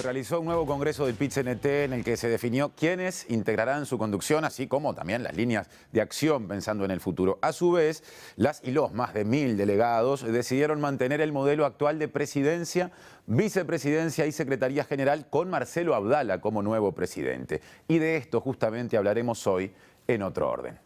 Se realizó un nuevo congreso del PIT-CNT en el que se definió quiénes integrarán su conducción, así como también las líneas de acción pensando en el futuro. A su vez, las y los más de 1000 delegados decidieron mantener el modelo actual de presidencia, vicepresidencia y secretaría general con Marcelo Abdala como nuevo presidente. Y de esto justamente hablaremos hoy en Otro Orden.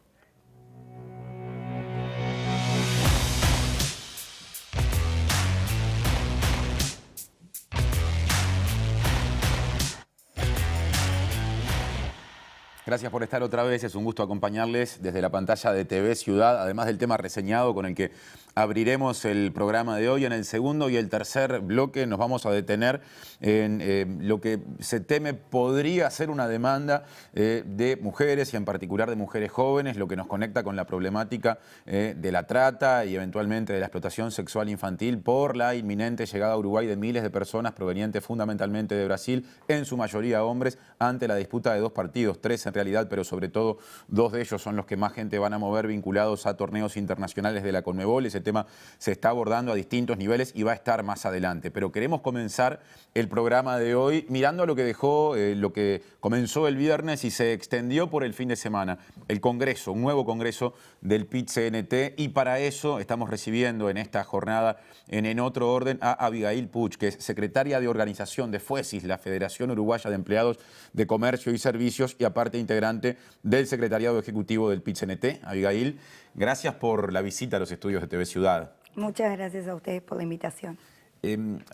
Gracias por estar otra vez, es un gusto acompañarles desde la pantalla de TV Ciudad, además del tema reseñado con el que abriremos el programa de hoy. En el segundo y el tercer bloque nos vamos a detener en lo que se teme podría ser una demanda de mujeres y en particular de mujeres jóvenes, lo que nos conecta con la problemática de la trata y eventualmente de la explotación sexual infantil por la inminente llegada a Uruguay de miles de personas provenientes fundamentalmente de Brasil, en su mayoría hombres, ante la disputa de dos partidos, tres en realidad, pero sobre todo dos de ellos son los que más gente van a mover vinculados a torneos internacionales de la Conmebol. Ese tema se está abordando a distintos niveles y va a estar más adelante. Pero queremos comenzar el programa de hoy mirando a lo que dejó, lo que comenzó el viernes y se extendió por el fin de semana. El Congreso, un nuevo Congreso del PIT-CNT, y para eso estamos recibiendo en esta jornada en Otro Orden a Abigail Puch, que es secretaria de organización de FUESIS, la Federación Uruguaya de Empleados de Comercio y Servicios, y aparte integrante del secretariado ejecutivo del PIT-CNT. Abigail, gracias por la visita a los estudios de TV Ciudad. Muchas gracias a ustedes por la invitación.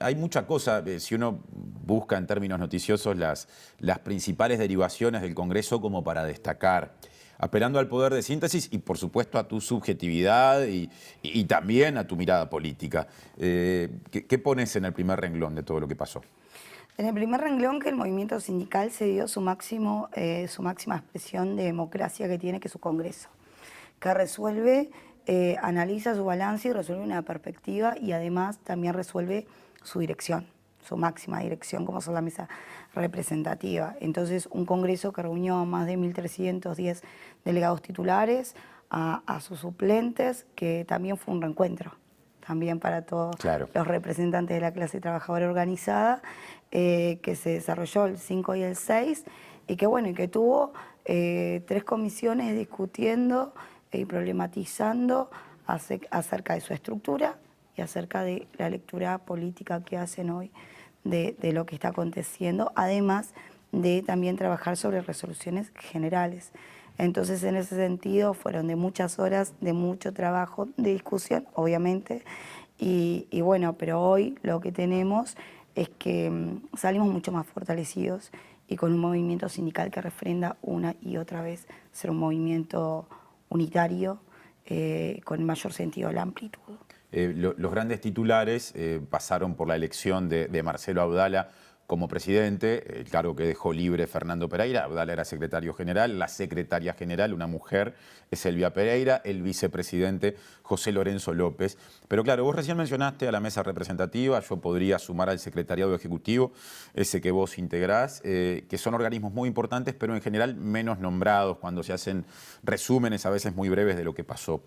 Hay mucha cosa, si uno busca en términos noticiosos las principales derivaciones del Congreso como para destacar, apelando al poder de síntesis y por supuesto a tu subjetividad y también a tu mirada política. ¿Qué pones en el primer renglón de todo lo que pasó? En el primer renglón, que el movimiento sindical se dio su máxima expresión de democracia que tiene, que es su Congreso, que resuelve, analiza su balance y resuelve una perspectiva, y además también resuelve su dirección, su máxima dirección, como son la mesa representativa. Entonces, un Congreso que reunió a más de 1310 delegados titulares, a sus suplentes, que también fue un reencuentro también para todos los representantes de la clase trabajadora organizada, que se desarrolló el 5 y el 6, y que bueno, y que tuvo 3 comisiones discutiendo y problematizando acerca de su estructura y acerca de la lectura política que hacen hoy de lo que está aconteciendo, además de también trabajar sobre resoluciones generales. Entonces, en ese sentido, fueron de muchas horas, de mucho trabajo, de discusión, obviamente, y bueno, pero hoy lo que tenemos es que salimos mucho más fortalecidos y con un movimiento sindical que refrenda una y otra vez ser un movimiento unitario, con el mayor sentido de la amplitud. Los grandes titulares pasaron por la elección de Marcelo Abdala como presidente, el cargo que dejó libre Fernando Pereira. Abdala era secretario general, la secretaria general, una mujer, es Silvia Pereira, el vicepresidente José Lorenzo López. Pero claro, vos recién mencionaste a la mesa representativa, yo podría sumar al secretariado ejecutivo, ese que vos integrás, que son organismos muy importantes, pero en general menos nombrados cuando se hacen resúmenes a veces muy breves de lo que pasó.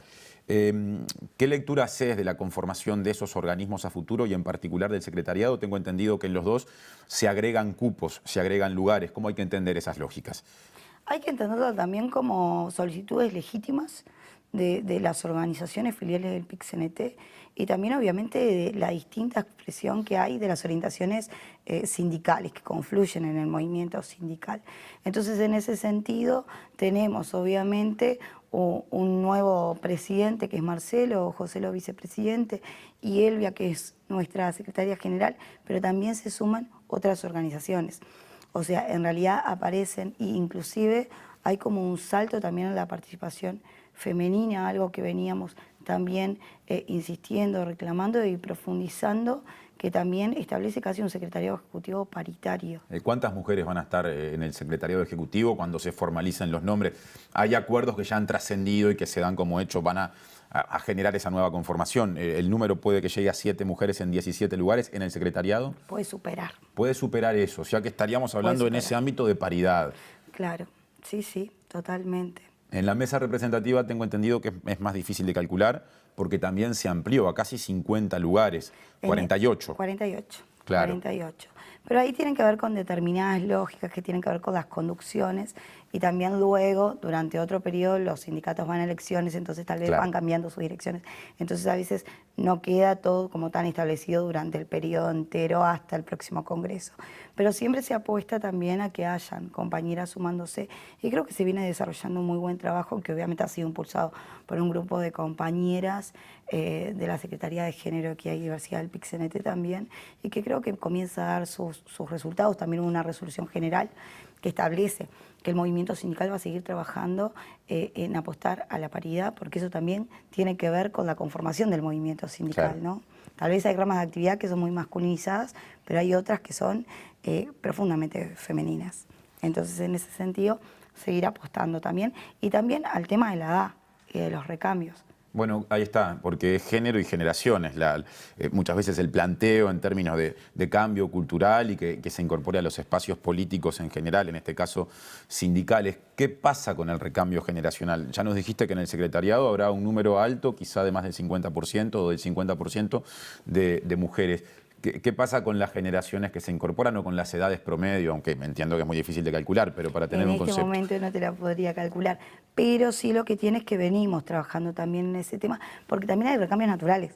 ¿Qué lectura haces de la conformación de esos organismos a futuro y en particular del secretariado? Tengo entendido que en los dos se agregan cupos, se agregan lugares. ¿Cómo hay que entender esas lógicas? Hay que entenderlo también como solicitudes legítimas de las organizaciones filiales del PIT-CNT y también obviamente de la distinta expresión que hay de las orientaciones sindicales que confluyen en el movimiento sindical. Entonces, en ese sentido, tenemos obviamente un nuevo presidente, que es Marcelo, José lo vicepresidente, y Elvia, que es nuestra secretaria general, pero también se suman otras organizaciones. O sea, en realidad aparecen, e inclusive hay como un salto también en la participación femenina, algo que veníamos también insistiendo, reclamando y profundizando, que también establece casi un secretariado ejecutivo paritario. ¿Cuántas mujeres van a estar en el secretariado ejecutivo cuando se formalicen los nombres? ¿Hay acuerdos que ya han trascendido y que se dan como hecho, van a generar esa nueva conformación? ¿El número puede que llegue a 7 mujeres en 17 lugares en el secretariado? Puede superar. Puede superar eso, o sea que estaríamos hablando en ese ámbito de paridad. Claro, sí, totalmente. En la mesa representativa tengo entendido que es más difícil de calcular porque también se amplió a casi 50 lugares, 48. 48, claro. 48. Pero ahí tienen que ver con determinadas lógicas que tienen que ver con las conducciones y también luego, durante otro periodo, los sindicatos van a elecciones, entonces tal vez Claro. van cambiando sus direcciones. Entonces a veces no queda todo como tan establecido durante el periodo entero hasta el próximo Congreso. Pero siempre se apuesta también a que hayan compañeras sumándose y creo que se viene desarrollando un muy buen trabajo que obviamente ha sido impulsado por un grupo de compañeras de la Secretaría de Género, Equidad y Diversidad del PIC-CNT también, y que creo que comienza a dar sus resultados. También hubo una resolución general que establece que el movimiento sindical va a seguir trabajando en apostar a la paridad, porque eso también tiene que ver con la conformación del movimiento sindical, Claro. ¿no? Tal vez hay ramas de actividad que son muy masculinizadas, pero hay otras que son profundamente femeninas. Entonces, en ese sentido, seguir apostando también, y también al tema de la edad y de los recambios. Bueno, ahí está, porque es género y generaciones. Muchas veces el planteo en términos de cambio cultural y que se incorpore a los espacios políticos en general, en este caso sindicales. ¿Qué pasa con el recambio generacional? Ya nos dijiste que en el secretariado habrá un número alto, quizá de más del 50% o del 50% de mujeres. ¿Qué pasa con las generaciones que se incorporan o con las edades promedio? Aunque me entiendo que es muy difícil de calcular, pero para tener un concepto. En este momento no te la podría calcular, pero sí lo que tiene es que venimos trabajando también en ese tema, porque también hay recambios naturales.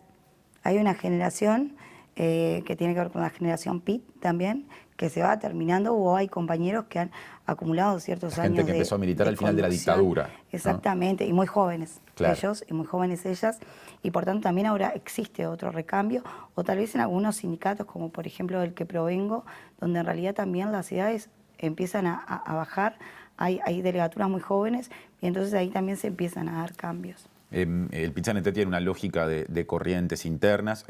Hay una generación que tiene que ver con la generación PIT también, que se va terminando, o hay compañeros que han acumulado ciertos La años gente que empezó a militar de al final de la conducción. dictadura, ¿no? Exactamente, y muy jóvenes Claro. ellos, y muy jóvenes ellas, y por tanto también ahora existe otro recambio, o tal vez en algunos sindicatos, como por ejemplo el que provengo, donde en realidad también las edades empiezan a bajar, hay delegaturas muy jóvenes, y entonces ahí también se empiezan a dar cambios. El PIC-CNT tiene una lógica de corrientes internas,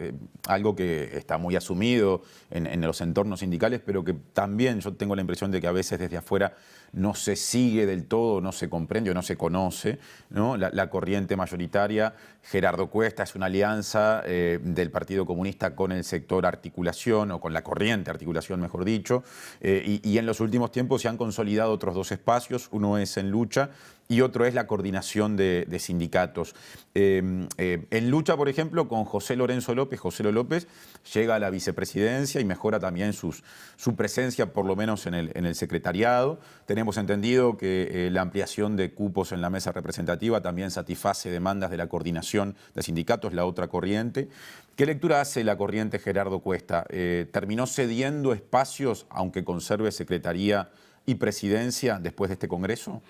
algo que está muy asumido en los entornos sindicales, pero que también yo tengo la impresión de que a veces desde afuera no se sigue del todo, no se comprende o no se conoce, ¿no? La corriente mayoritaria, Gerardo Cuesta, es una alianza del Partido Comunista con el sector articulación, o con la corriente articulación, mejor dicho, y en los últimos tiempos se han consolidado otros dos espacios, uno es en Lucha y otro es la coordinación de sindicatos. En Lucha, por ejemplo, con José Lorenzo López, José López llega a la vicepresidencia y mejora también su presencia, por lo menos en el secretariado. Tenemos entendido que la ampliación de cupos en la mesa representativa también satisface demandas de la coordinación de sindicatos, la otra corriente. ¿Qué lectura hace la corriente Gerardo Cuesta? ¿Terminó cediendo espacios, aunque conserve secretaría y presidencia después de este Congreso?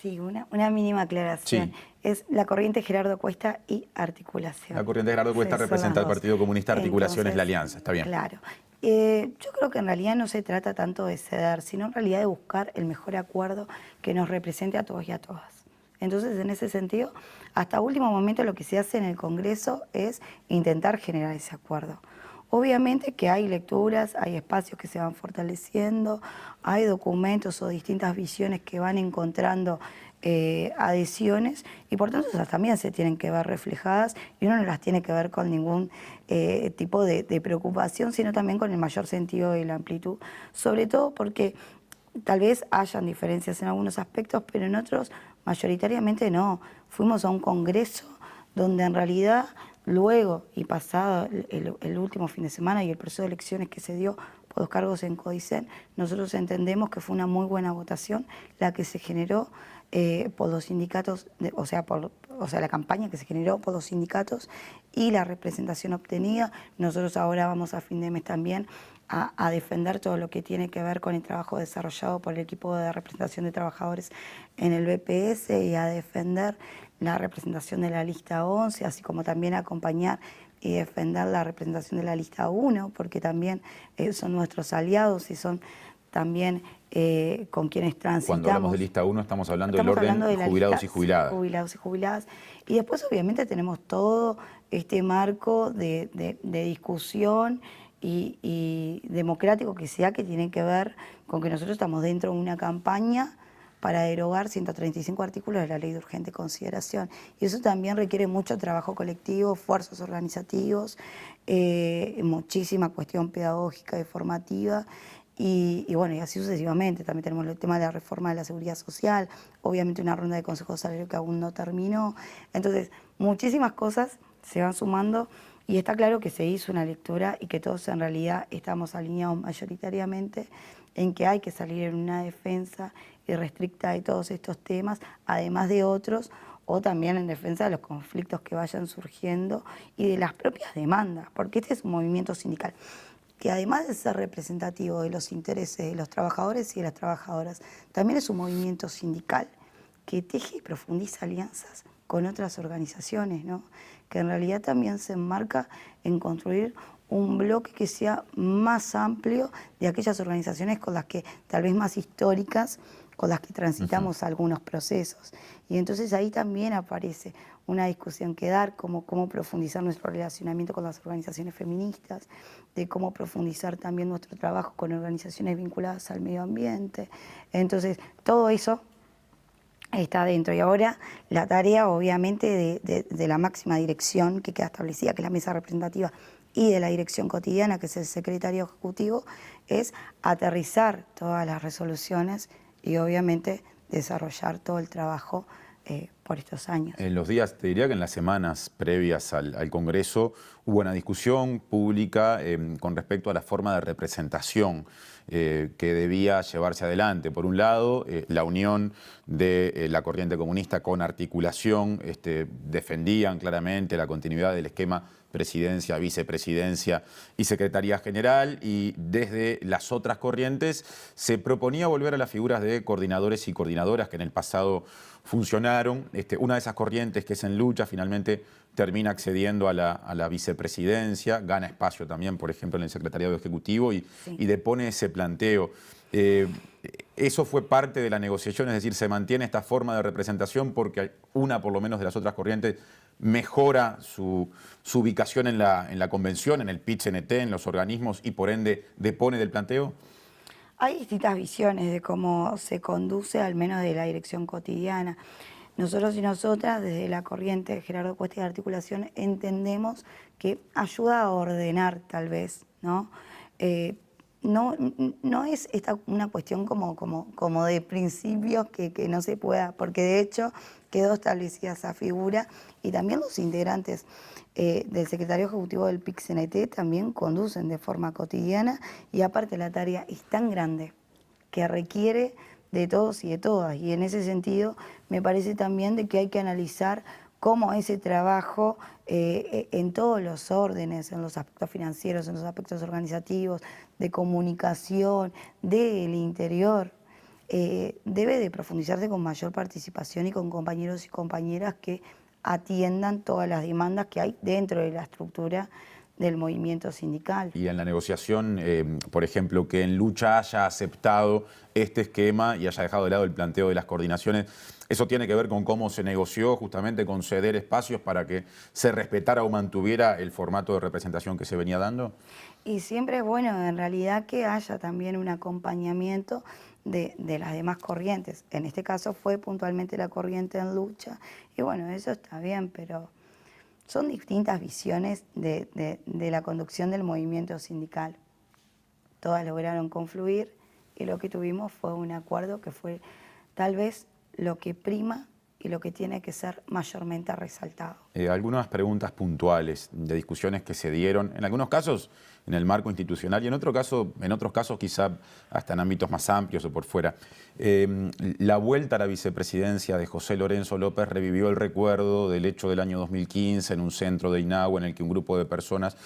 Sí, una mínima aclaración. Sí. Es la corriente Gerardo Cuesta y articulación. La corriente Gerardo Cuesta Sí, son representa las al dos. Partido Comunista, articulación es la Entonces, alianza, está bien. claro. Yo creo que en realidad no se trata tanto de ceder, sino en realidad de buscar el mejor acuerdo que nos represente a todos y a todas. Entonces, en ese sentido, hasta último momento lo que se hace en el Congreso es intentar generar ese acuerdo. Obviamente que hay lecturas, hay espacios que se van fortaleciendo, hay documentos o distintas visiones que van encontrando adhesiones y por tanto esas también se tienen que ver reflejadas y uno no las tiene que ver con ningún tipo de preocupación, sino también con el mayor sentido y la amplitud, sobre todo porque tal vez hayan diferencias en algunos aspectos, pero en otros mayoritariamente no. Fuimos a un congreso donde en realidad luego y pasado el último fin de semana y el proceso de elecciones que se dio por los cargos en Codicen, nosotros entendemos que fue una muy buena votación la que se generó por los sindicatos, o sea, la campaña que se generó por los sindicatos y la representación obtenida. Nosotros ahora vamos a fin de mes también a defender todo lo que tiene que ver con el trabajo desarrollado por el equipo de representación de trabajadores en el BPS y a defender la representación de la lista 11, así como también acompañar y defender la representación de la lista 1, porque también son nuestros aliados y son también con quienes transitamos. Cuando hablamos de lista 1 estamos hablando del hablando orden de la jubilados lista, y jubiladas. sí, jubilados y jubiladas. Y después obviamente tenemos todo este marco de discusión y democrático que sea, que tiene que ver con que nosotros estamos dentro de una campaña para derogar 135 artículos de la Ley de Urgente Consideración. Y eso también requiere mucho trabajo colectivo, esfuerzos organizativos, muchísima cuestión pedagógica y formativa, y bueno, y así sucesivamente. También tenemos el tema de la reforma de la seguridad social, obviamente una ronda de consejo de salario que aún no terminó. Entonces, muchísimas cosas se van sumando Y está claro que se hizo una lectura y que todos en realidad estamos alineados mayoritariamente en que hay que salir en una defensa irrestricta de todos estos temas, además de otros, o también en defensa de los conflictos que vayan surgiendo y de las propias demandas, porque este es un movimiento sindical que además de ser representativo de los intereses de los trabajadores y de las trabajadoras, también es un movimiento sindical que teje y profundiza alianzas con otras organizaciones, ¿no? Que en realidad también se enmarca en construir un bloque que sea más amplio de aquellas organizaciones con las que, tal vez más históricas, con las que transitamos algunos procesos. Y entonces ahí también aparece una discusión que dar, cómo profundizar nuestro relacionamiento con las organizaciones feministas, de cómo profundizar también nuestro trabajo con organizaciones vinculadas al medio ambiente. Entonces, todo eso está dentro. Y ahora la tarea, obviamente, de la máxima dirección que queda establecida, que es la mesa representativa, y de la dirección cotidiana, que es el secretario ejecutivo, es aterrizar todas las resoluciones y obviamente desarrollar todo el trabajo por estos años. En los días, te diría que en las semanas previas al Congreso hubo una discusión pública con respecto a la forma de representación que debía llevarse adelante. Por un lado, la unión de la corriente comunista con articulación defendían claramente la continuidad del esquema presidencia, vicepresidencia y secretaría general, y desde las otras corrientes se proponía volver a las figuras de coordinadores y coordinadoras que en el pasado funcionaron. Una de esas corrientes, que es En Lucha, finalmente termina accediendo a la vicepresidencia, gana espacio también, por ejemplo, en el secretariado ejecutivo y depone ese planteo. Eso fue parte de la negociación, es decir, se mantiene esta forma de representación porque una, por lo menos, de las otras corrientes mejora su ubicación en la convención, en el PIT-CNT, en los organismos, y por ende depone del planteo. Hay distintas visiones de cómo se conduce, al menos de la dirección cotidiana. Nosotros y nosotras, desde la corriente de Gerardo Cuesta y de Articulación, entendemos que ayuda a ordenar, tal vez, ¿no? No es esta una cuestión como de principios que no se pueda, porque de hecho quedó establecida esa figura y también los integrantes del secretario ejecutivo del PIT-CNT también conducen de forma cotidiana, y aparte la tarea es tan grande que requiere de todos y de todas, y en ese sentido me parece también de que hay que analizar cómo ese trabajo en todos los órdenes, en los aspectos financieros, en los aspectos organizativos, de comunicación, del interior, debe de profundizarse con mayor participación y con compañeros y compañeras que atiendan todas las demandas que hay dentro de la estructura del movimiento sindical. Y en la negociación, por ejemplo, que En Lucha haya aceptado este esquema y haya dejado de lado el planteo de las coordinaciones, ¿eso tiene que ver con cómo se negoció justamente con ceder espacios para que se respetara o mantuviera el formato de representación que se venía dando? Y siempre es bueno, en realidad, que haya también un acompañamiento de las demás corrientes. En este caso fue puntualmente la corriente En Lucha, y bueno, eso está bien, pero son distintas visiones de la conducción del movimiento sindical. Todas lograron confluir y lo que tuvimos fue un acuerdo que fue tal vez lo que prima y lo que tiene que ser mayormente resaltado. Algunas preguntas puntuales de discusiones que se dieron, en algunos casos en el marco institucional y en otros casos quizá hasta en ámbitos más amplios o por fuera. La vuelta a la vicepresidencia de José Lorenzo López revivió el recuerdo del hecho del año 2015 en un centro de Inagua en el que un grupo de personas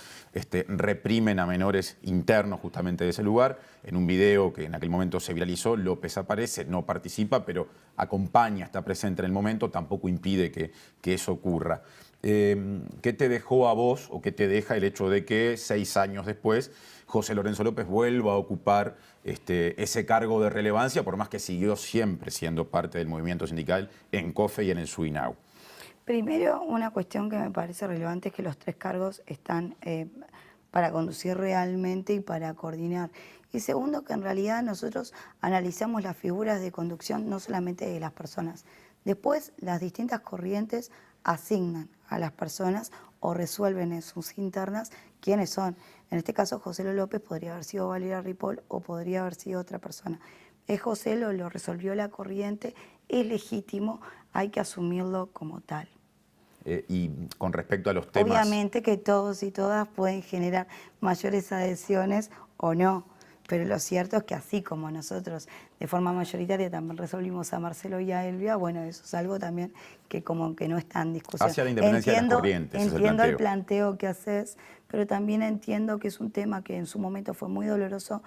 reprimen a menores internos justamente de ese lugar. En un video que en aquel momento se viralizó, López aparece, no participa, pero acompaña, está presente en el momento, tampoco impide que eso ocurra. ¿Qué te dejó a vos o qué te deja el hecho de que 6 años después José Lorenzo López vuelva a ocupar ese cargo de relevancia, por más que siguió siempre siendo parte del movimiento sindical en COFE y en el SUINAU? Primero, una cuestión que me parece relevante es que los 3 cargos están para conducir realmente y para coordinar. Y segundo, que en realidad nosotros analizamos las figuras de conducción no solamente de las personas. Después, las distintas corrientes asignan a las personas o resuelven en sus internas quiénes son. En este caso, José López podría haber sido Valeria Ripoll o podría haber sido otra persona. Es José, lo resolvió la corriente, es legítimo, hay que asumirlo como tal. y con respecto a los temas... Obviamente que todos y todas pueden generar mayores adhesiones o no, pero lo cierto es que así como nosotros de forma mayoritaria también resolvimos a Marcelo y a Elvia, bueno, eso es algo también que como que no está en discusión. Hacia la independencia de las corrientes, ese es el entiendo el planteo. planteo que haces, pero también entiendo que es un tema que en su momento fue muy doloroso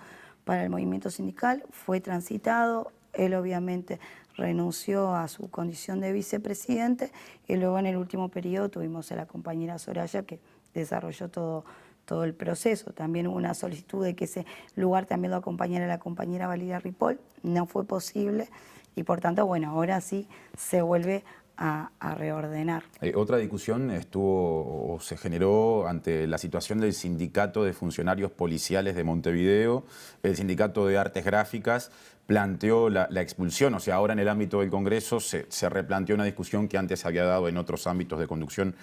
para el movimiento sindical, fue transitado, él obviamente renunció a su condición de vicepresidente y luego en el último periodo tuvimos a la compañera Soraya que desarrolló todo el proceso. También hubo una solicitud de que ese lugar también lo acompañara la compañera Valeria Ripoll, no fue posible y por tanto, bueno, ahora sí se vuelve a reordenar. Otra discusión estuvo o se generó ante la situación del sindicato de funcionarios policiales de Montevideo. El sindicato de artes gráficas planteó la expulsión, o sea, ahora en el ámbito del Congreso se replanteó una discusión que antes había dado en otros ámbitos de conducción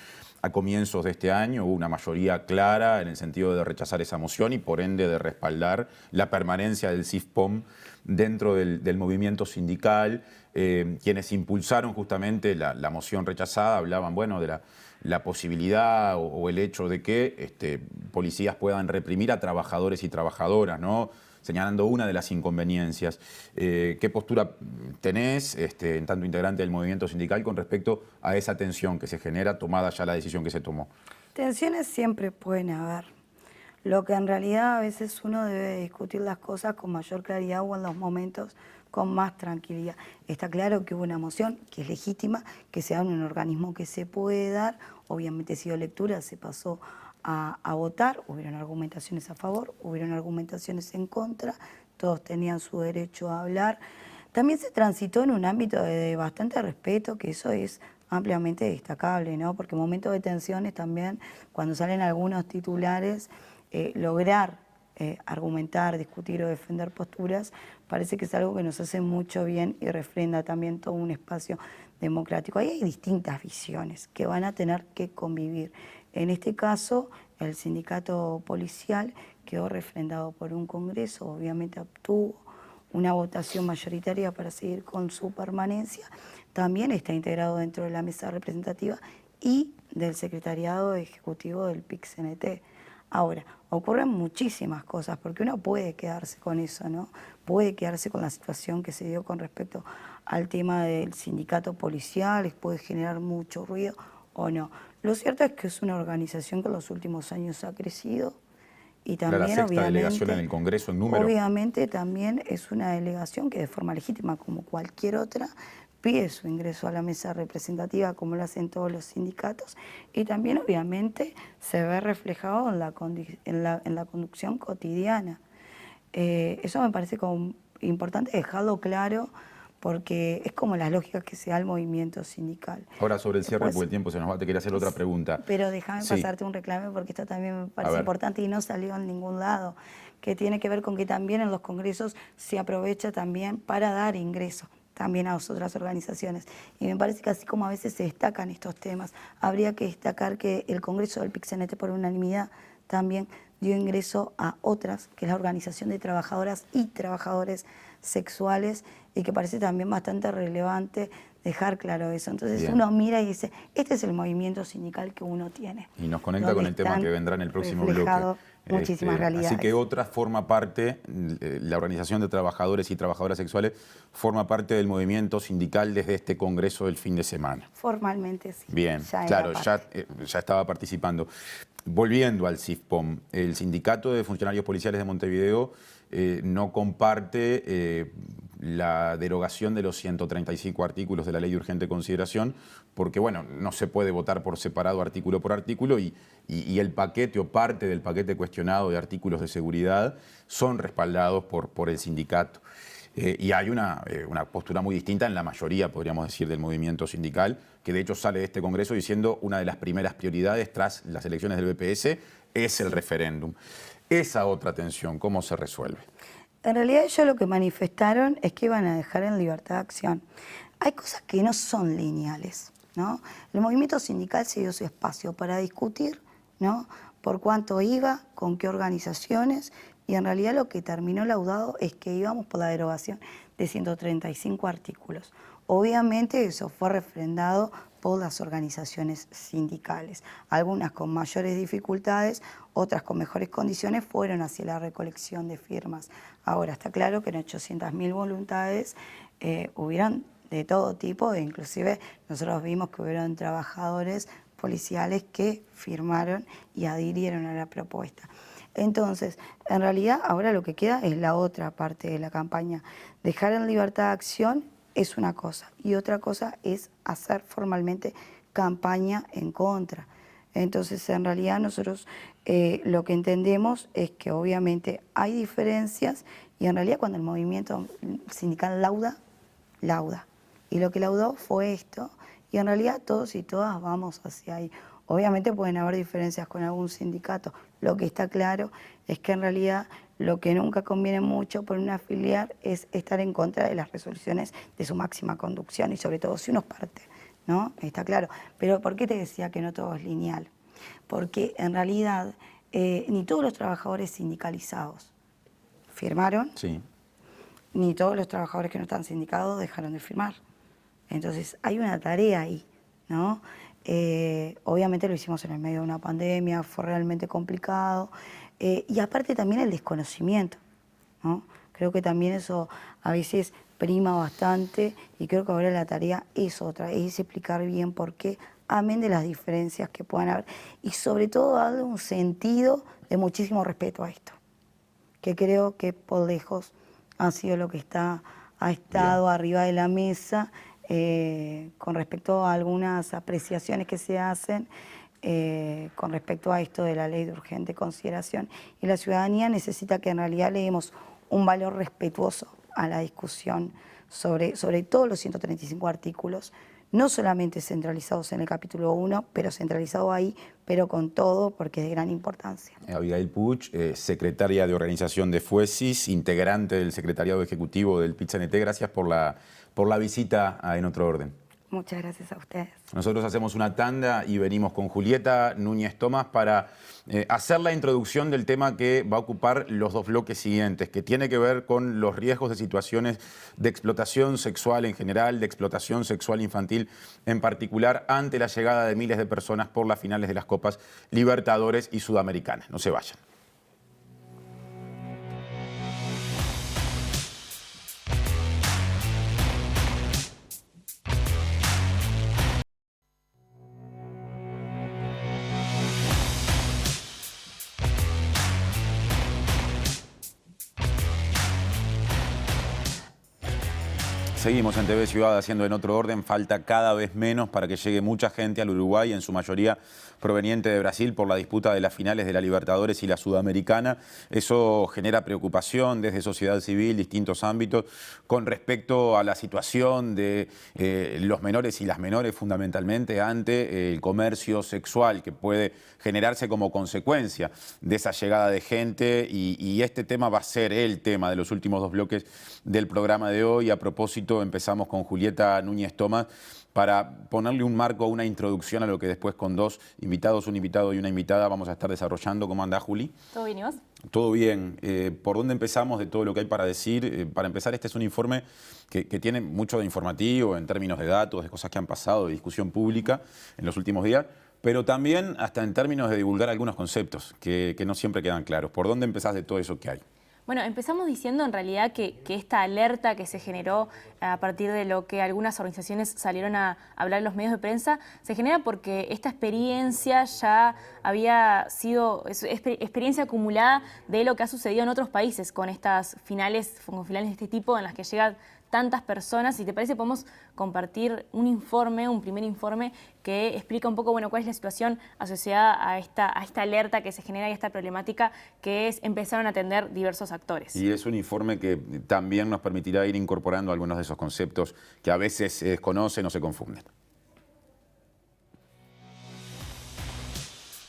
a comienzos de este año. Hubo una mayoría clara en el sentido de rechazar esa moción y por ende de respaldar la permanencia del CIFPOM dentro del movimiento sindical. Quienes impulsaron justamente la moción rechazada hablaban, bueno, de la posibilidad o el hecho de que policías puedan reprimir a trabajadores y trabajadoras, ¿no? Señalando una de las inconveniencias. ¿Qué postura tenés, en tanto integrante del movimiento sindical, con respecto a esa tensión que se genera, tomada ya la decisión que se tomó? Tensiones siempre pueden haber. Lo que en realidad a veces uno debe discutir las cosas con mayor claridad o en los momentos con más tranquilidad. Está claro que hubo una moción que es legítima, que se da en un organismo que se puede dar, obviamente si dio lectura se pasó a votar, hubieron argumentaciones a favor, hubieron argumentaciones en contra, todos tenían su derecho a hablar. También se transitó en un ámbito de bastante respeto, que eso es ampliamente destacable, ¿no? Porque en momentos de tensiones también, cuando salen algunos titulares, lograr argumentar, discutir o defender posturas, parece que es algo que nos hace mucho bien y refrenda también todo un espacio democrático. Ahí hay distintas visiones que van a tener que convivir. En este caso, el sindicato policial quedó refrendado por un congreso, obviamente obtuvo una votación mayoritaria para seguir con su permanencia. También está integrado dentro de la mesa representativa y del secretariado ejecutivo del PIC-CNT. Ahora, ocurren muchísimas cosas, porque uno puede quedarse con eso, ¿no? Puede quedarse con la situación que se dio con respecto al tema del sindicato policial, puede generar mucho ruido o no. Lo cierto es que es una organización que en los últimos años ha crecido y también, la sexta obviamente, delegación en el Congreso en número. Obviamente también es una delegación que de forma legítima, como cualquier otra, pide su ingreso a la mesa representativa como lo hacen todos los sindicatos y también obviamente se ve reflejado en la conducción cotidiana. Eso me parece como importante dejarlo claro porque es como las lógicas que se da el movimiento sindical. Ahora sobre el cierre, porque el tiempo se nos va, te quería hacer otra pregunta. Pero déjame pasarte un reclamo porque esto también me parece importante y no salió en ningún lado, que tiene que ver con que también en los congresos se aprovecha también para dar ingresos también a otras organizaciones. Y me parece que así como a veces se destacan estos temas, habría que destacar que el Congreso del PIC-CNT por unanimidad también dio ingreso a otras, que es la Organización de Trabajadoras y Trabajadores Sexuales, y que parece también bastante relevante dejar claro eso. Entonces uno mira y dice, este es el movimiento sindical que uno tiene. Y nos conecta con el tema que vendrá en el próximo bloque. Muchísimas realidades. Así que otra forma parte, la Organización de Trabajadores y Trabajadoras Sexuales, forma parte del movimiento sindical desde este congreso del fin de semana. Formalmente sí. Bien, claro, ya estaba participando. Volviendo al CIFPOM, el Sindicato de Funcionarios Policiales de Montevideo no comparte la derogación de los 135 artículos de la Ley de Urgente Consideración, porque bueno, no se puede votar por separado artículo por artículo y el paquete o parte del paquete cuestionado de artículos de seguridad son respaldados por el sindicato. Y hay una postura muy distinta en la mayoría, podríamos decir, del movimiento sindical, que de hecho sale de este Congreso diciendo una de las primeras prioridades tras las elecciones del BPS es el referéndum. Esa otra tensión, ¿cómo se resuelve? En realidad ellos lo que manifestaron es que iban a dejar en libertad de acción. Hay cosas que no son lineales, ¿no? El movimiento sindical se dio su espacio para discutir, ¿no?, por cuánto iba, con qué organizaciones, y en realidad lo que terminó laudado es que íbamos por la derogación de 135 artículos. Obviamente eso fue refrendado por las organizaciones sindicales. Algunas con mayores dificultades, otras con mejores condiciones, fueron hacia la recolección de firmas. Ahora, está claro que en 800.000 voluntades hubieron de todo tipo, e inclusive nosotros vimos que hubieron trabajadores policiales que firmaron y adhirieron a la propuesta. Entonces, en realidad, ahora lo que queda es la otra parte de la campaña. Dejar en libertad de acción es una cosa, y otra cosa es hacer formalmente campaña en contra. Entonces, en realidad, nosotros lo que entendemos es que obviamente hay diferencias, y en realidad cuando el movimiento sindical lauda. Y lo que laudó fue esto, y en realidad todos y todas vamos hacia ahí. Obviamente pueden haber diferencias con algún sindicato. Lo que está claro es que en realidad lo que nunca conviene mucho por un afiliar es estar en contra de las resoluciones de su máxima conducción, y sobre todo si uno es parte, ¿no? Está claro. Pero ¿por qué te decía que no todo es lineal? Porque en realidad ni todos los trabajadores sindicalizados firmaron, Sí. ni todos los trabajadores que no están sindicados dejaron de firmar. Entonces hay una tarea ahí, ¿no? Obviamente lo hicimos en el medio de una pandemia, fue realmente complicado, y aparte también el desconocimiento, ¿no? Creo que también eso a veces prima bastante, y creo que ahora la tarea es otra, es explicar bien por qué, amén de las diferencias que puedan haber, y sobre todo darle un sentido de muchísimo respeto a esto, que creo que por lejos ha sido lo que ha estado arriba de la mesa, con respecto a algunas apreciaciones que se hacen con respecto a esto de la ley de urgente consideración. Y la ciudadanía necesita que en realidad le demos un valor respetuoso a la discusión sobre todos los 135 artículos, no solamente centralizados en el capítulo 1, pero centralizado ahí, pero con todo, porque es de gran importancia. Abigail Puch, secretaria de organización de FUESIS, integrante del secretariado ejecutivo del PIT-CNT, gracias por la visita a En Otro Orden. Muchas gracias a ustedes. Nosotros hacemos una tanda y venimos con Julieta Núñez Tomás para hacer la introducción del tema que va a ocupar los dos bloques siguientes, que tiene que ver con los riesgos de situaciones de explotación sexual en general, de explotación sexual infantil en particular, ante la llegada de miles de personas por las finales de las Copas Libertadores y Sudamericanas. No se vayan. Seguimos en TV Ciudad haciendo En Otro Orden. Falta cada vez menos para que llegue mucha gente al Uruguay, en su mayoría proveniente de Brasil, por la disputa de las finales de la Libertadores y la Sudamericana. Eso genera preocupación desde sociedad civil, distintos ámbitos, con respecto a la situación de los menores y las menores, fundamentalmente, ante el comercio sexual que puede generarse como consecuencia de esa llegada de gente. Y este tema va a ser el tema de los últimos dos bloques del programa de hoy. A propósito, empezamos con Julieta Núñez Tomás para ponerle un marco, una introducción a lo que después con dos invitados, un invitado y una invitada, vamos a estar desarrollando. ¿Cómo andás, Juli? ¿Todo bien y vos? Todo bien. ¿Por dónde empezamos de todo lo que hay para decir? Para empezar, este es un informe que tiene mucho de informativo en términos de datos, de cosas que han pasado, de discusión pública en los últimos días, pero también hasta en términos de divulgar algunos conceptos que no siempre quedan claros. ¿Por dónde empezás de todo eso que hay? Bueno, empezamos diciendo en realidad que esta alerta que se generó a partir de lo que algunas organizaciones salieron a hablar en los medios de prensa, se genera porque esta experiencia ya había sido experiencia acumulada de lo que ha sucedido en otros países con estas finales, con finales de este tipo en las que llegan tantas personas. Si te parece, podemos compartir un informe, un primer informe que explica un poco, bueno, cuál es la situación asociada a esta alerta que se genera y a esta problemática que empezaron a atender diversos actores. Y es un informe que también nos permitirá ir incorporando algunos de esos conceptos que a veces se desconocen o se confunden.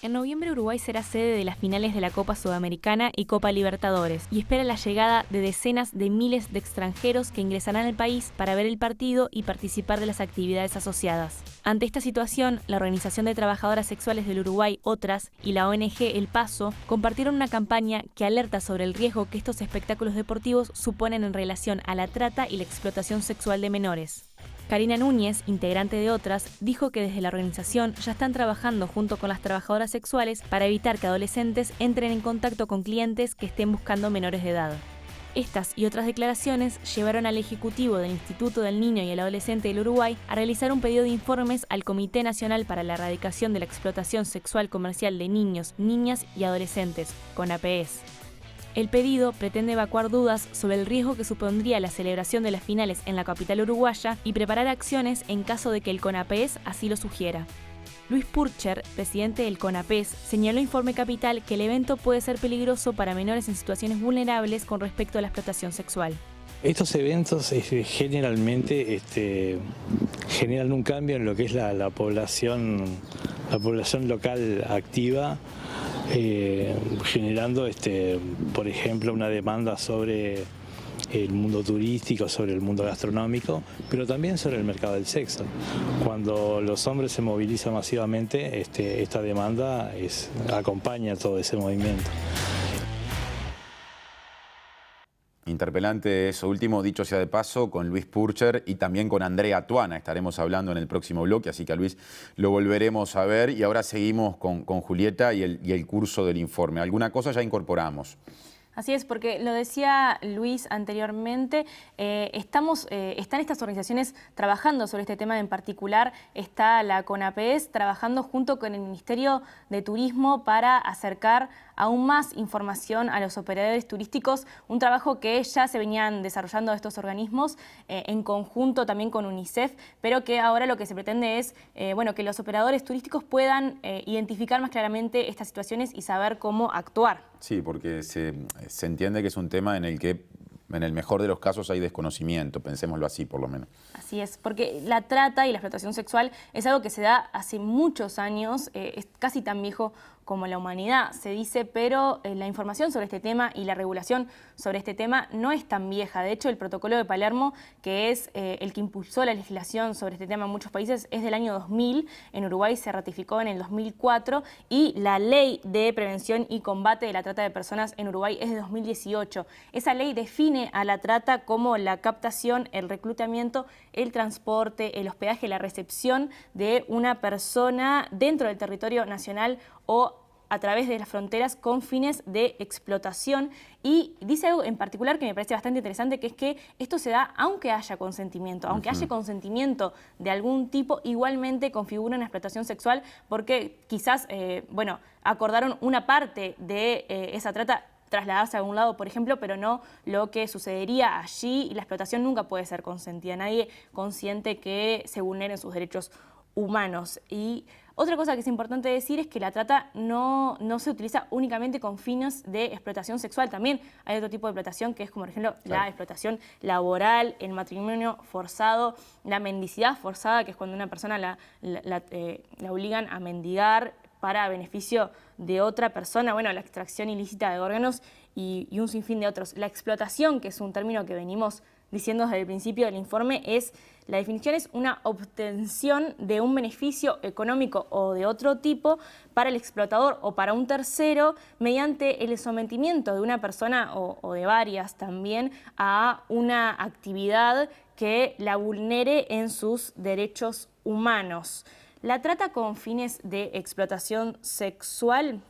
En noviembre, Uruguay será sede de las finales de la Copa Sudamericana y Copa Libertadores y espera la llegada de decenas de miles de extranjeros que ingresarán al país para ver el partido y participar de las actividades asociadas. Ante esta situación, la Organización de Trabajadoras Sexuales del Uruguay, OTRAS, y la ONG El Paso compartieron una campaña que alerta sobre el riesgo que estos espectáculos deportivos suponen en relación a la trata y la explotación sexual de menores. Karina Núñez, integrante de Otras, dijo que desde la organización ya están trabajando junto con las trabajadoras sexuales para evitar que adolescentes entren en contacto con clientes que estén buscando menores de edad. Estas y otras declaraciones llevaron al Ejecutivo del Instituto del Niño y el Adolescente del Uruguay a realizar un pedido de informes al Comité Nacional para la Erradicación de la Explotación Sexual Comercial de Niños, Niñas y Adolescentes, CONAPES. El pedido pretende evacuar dudas sobre el riesgo que supondría la celebración de las finales en la capital uruguaya y preparar acciones en caso de que el CONAPES así lo sugiera. Luis Purcher, presidente del CONAPES, señaló en Informe Capital que el evento puede ser peligroso para menores en situaciones vulnerables con respecto a la explotación sexual. Estos eventos generalmente generan un cambio en lo que es la población local activa, generando, por ejemplo, una demanda sobre el mundo turístico, sobre el mundo gastronómico, pero también sobre el mercado del sexo. Cuando los hombres se movilizan masivamente, esta demanda acompaña todo ese movimiento. Interpelante eso último, dicho sea de paso, con Luis Purcher y también con Andrea Tuana. Estaremos hablando en el próximo bloque, así que a Luis lo volveremos a ver. Y ahora seguimos con Julieta y el curso del informe. ¿Alguna cosa ya incorporamos? Así es, porque lo decía Luis anteriormente, están estas organizaciones trabajando sobre este tema en particular. Está la CONAPES trabajando junto con el Ministerio de Turismo para acercar aún más información a los operadores turísticos, un trabajo que ya se venían desarrollando estos organismos en conjunto también con UNICEF, pero que ahora lo que se pretende es que los operadores turísticos puedan identificar más claramente estas situaciones y saber cómo actuar. Sí, porque se entiende que es un tema en el que, en el mejor de los casos, hay desconocimiento, pensémoslo así por lo menos. Así es, porque la trata y la explotación sexual es algo que se da hace muchos años, es casi tan viejo como la humanidad, se dice, pero la información sobre este tema y la regulación sobre este tema no es tan vieja. De hecho, el Protocolo de Palermo, que es el que impulsó la legislación sobre este tema en muchos países, es del año 2000. En Uruguay se ratificó en el 2004 y la Ley de Prevención y Combate de la Trata de Personas en Uruguay es de 2018. Esa ley define a la trata como la captación, el reclutamiento, el transporte, el hospedaje, la recepción de una persona dentro del territorio nacional o a través de las fronteras con fines de explotación. Y dice algo en particular que me parece bastante interesante, que es que esto se da aunque haya consentimiento. Aunque haya consentimiento de algún tipo, igualmente configura una explotación sexual porque quizás, acordaron una parte de esa trata trasladarse a algún lado, por ejemplo, pero no lo que sucedería allí, y la explotación nunca puede ser consentida. Nadie consiente que se vulneren sus derechos humanos. Y otra cosa que es importante decir es que la trata no se utiliza únicamente con fines de explotación sexual. También hay otro tipo de explotación que es, como por ejemplo, la explotación laboral, el matrimonio forzado, la mendicidad forzada, que es cuando una persona la obligan a mendigar para beneficio de otra persona, la extracción ilícita de órganos y un sinfín de otros. La explotación, que es un término que venimos diciendo desde el principio del informe, la definición es una obtención de un beneficio económico o de otro tipo para el explotador o para un tercero mediante el sometimiento de una persona o de varias también a una actividad que la vulnere en sus derechos humanos. La trata con fines de explotación sexual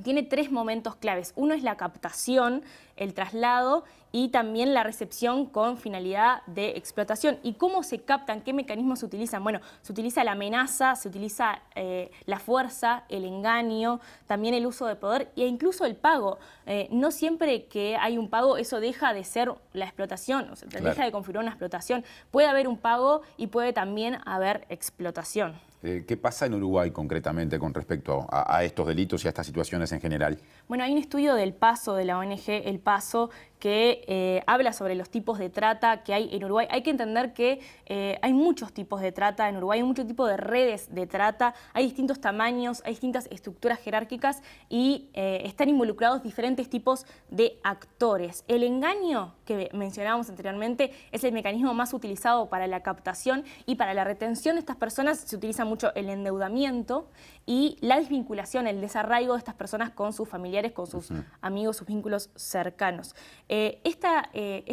tiene 3 momentos claves. Uno es la captación, el traslado y también la recepción con finalidad de explotación. ¿Y cómo se captan? ¿Qué mecanismos se utilizan? Bueno, se utiliza la amenaza, se utiliza la fuerza, el engaño, también el uso de poder e incluso el pago. No siempre que hay un pago eso deja de ser la explotación, deja de configurar una explotación. Puede haber un pago y puede también haber explotación. ¿Qué pasa en Uruguay concretamente con respecto a estos delitos y a estas situaciones en general? Bueno, hay un estudio del PASO, de la ONG El PASO, que habla sobre los tipos de trata que hay en Uruguay. Hay que entender que hay muchos tipos de trata en Uruguay, hay muchos tipos de redes de trata, hay distintos tamaños, hay distintas estructuras jerárquicas y están involucrados diferentes tipos de actores. El engaño, que mencionábamos anteriormente, es el mecanismo más utilizado para la captación y para la retención de estas personas. Se utiliza mucho el endeudamiento y la desvinculación, el desarraigo de estas personas con sus familiares, con sus amigos, sus vínculos cercanos. Esta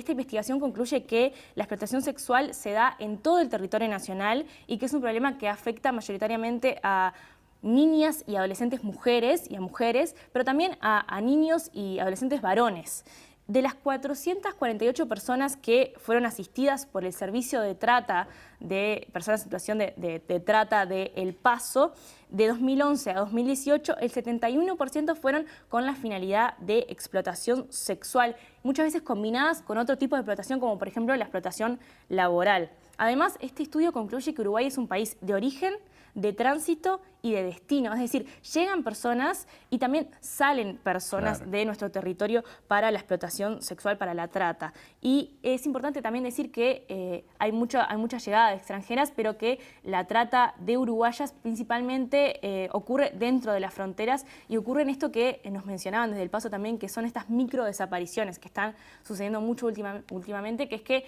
investigación concluye que la explotación sexual se da en todo el territorio nacional y que es un problema que afecta mayoritariamente a niñas y adolescentes mujeres y a mujeres, pero también a niños y adolescentes varones. De las 448 personas que fueron asistidas por el servicio de trata de personas en situación de trata de El Paso, de 2011 a 2018, el 71% fueron con la finalidad de explotación sexual, muchas veces combinadas con otro tipo de explotación, como por ejemplo la explotación laboral. Además, este estudio concluye que Uruguay es un país de origen, de tránsito y de destino. Es decir, llegan personas y también salen personas de nuestro territorio para la explotación sexual, para la trata. Y es importante también decir que hay mucha llegada de extranjeras, pero que la trata de uruguayas principalmente ocurre dentro de las fronteras y ocurre en esto que nos mencionaban desde El Paso también, que son estas micro desapariciones que están sucediendo mucho últimamente, que es que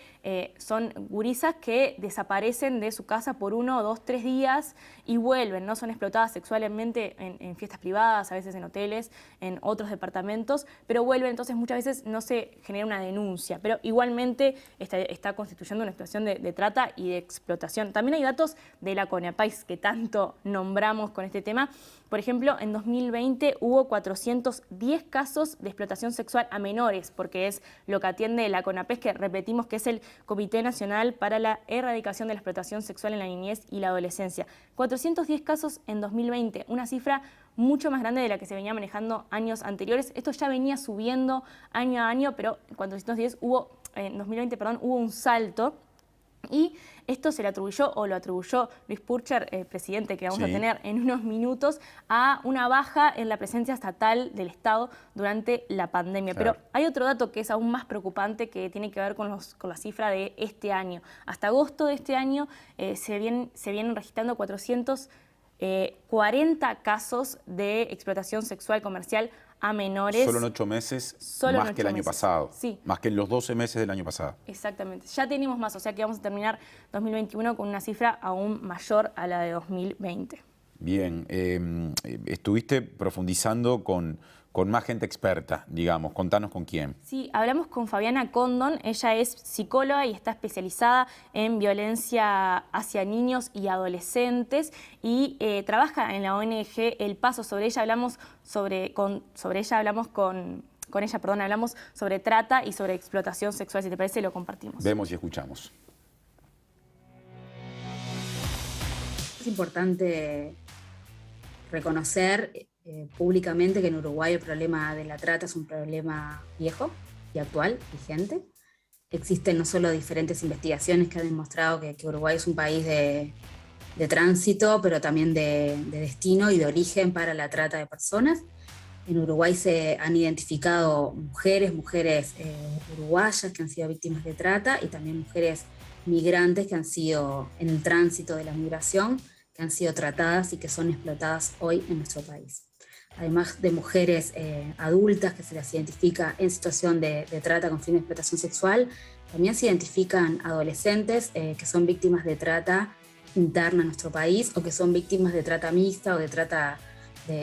son gurisas que desaparecen de su casa por 1, 2, 3 días y vuelven, ¿no? Son explotadas sexualmente en fiestas privadas, a veces en hoteles, en otros departamentos, pero vuelven, entonces muchas veces no se genera una denuncia, pero igualmente está constituyendo una situación de trata y de explotación. También hay datos de la CONAPAIS que tanto nombramos con este tema. Por ejemplo, en 2020 hubo 410 casos de explotación sexual a menores, porque es lo que atiende la CONAPES, que repetimos que es el Comité Nacional para la Erradicación de la Explotación Sexual en la Niñez y la Adolescencia. 410 casos en 2020, una cifra mucho más grande de la que se venía manejando años anteriores. Esto ya venía subiendo año a año, pero en 410 en 2020 hubo un salto. Y esto se le atribuyó, o lo atribuyó Luis Purcher, presidente, que vamos a tener en unos minutos, a una baja en la presencia estatal del Estado durante la pandemia. Claro. Pero hay otro dato que es aún más preocupante, que tiene que ver con la cifra de este año. Hasta agosto de este año se vienen registrando 440 casos de explotación sexual comercial a menores. Solo en 8 meses, más que el año pasado. Sí. Más que en los 12 meses del año pasado. Exactamente. Ya tenemos más, o sea que vamos a terminar 2021 con una cifra aún mayor a la de 2020. Bien. Estuviste profundizando con más gente experta, digamos. Contanos con quién. Sí, hablamos con Fabiana Condon. Ella es psicóloga y está especializada en violencia hacia niños y adolescentes y trabaja en la ONG El Paso. Sobre ella hablamos hablamos sobre trata y sobre explotación sexual. Si te parece, lo compartimos. Vemos y escuchamos. Es importante reconocer públicamente que en Uruguay el problema de la trata es un problema viejo y actual, vigente. Existen no solo diferentes investigaciones que han demostrado que Uruguay es un país de tránsito, pero también de destino y de origen para la trata de personas. En Uruguay se han identificado mujeres uruguayas que han sido víctimas de trata y también mujeres migrantes que han sido en el tránsito de la migración, que han sido tratadas y que son explotadas hoy en nuestro país. Además de mujeres adultas que se las identifica en situación de trata con fin de explotación sexual, también se identifican adolescentes que son víctimas de trata interna en nuestro país o que son víctimas de trata mixta o de trata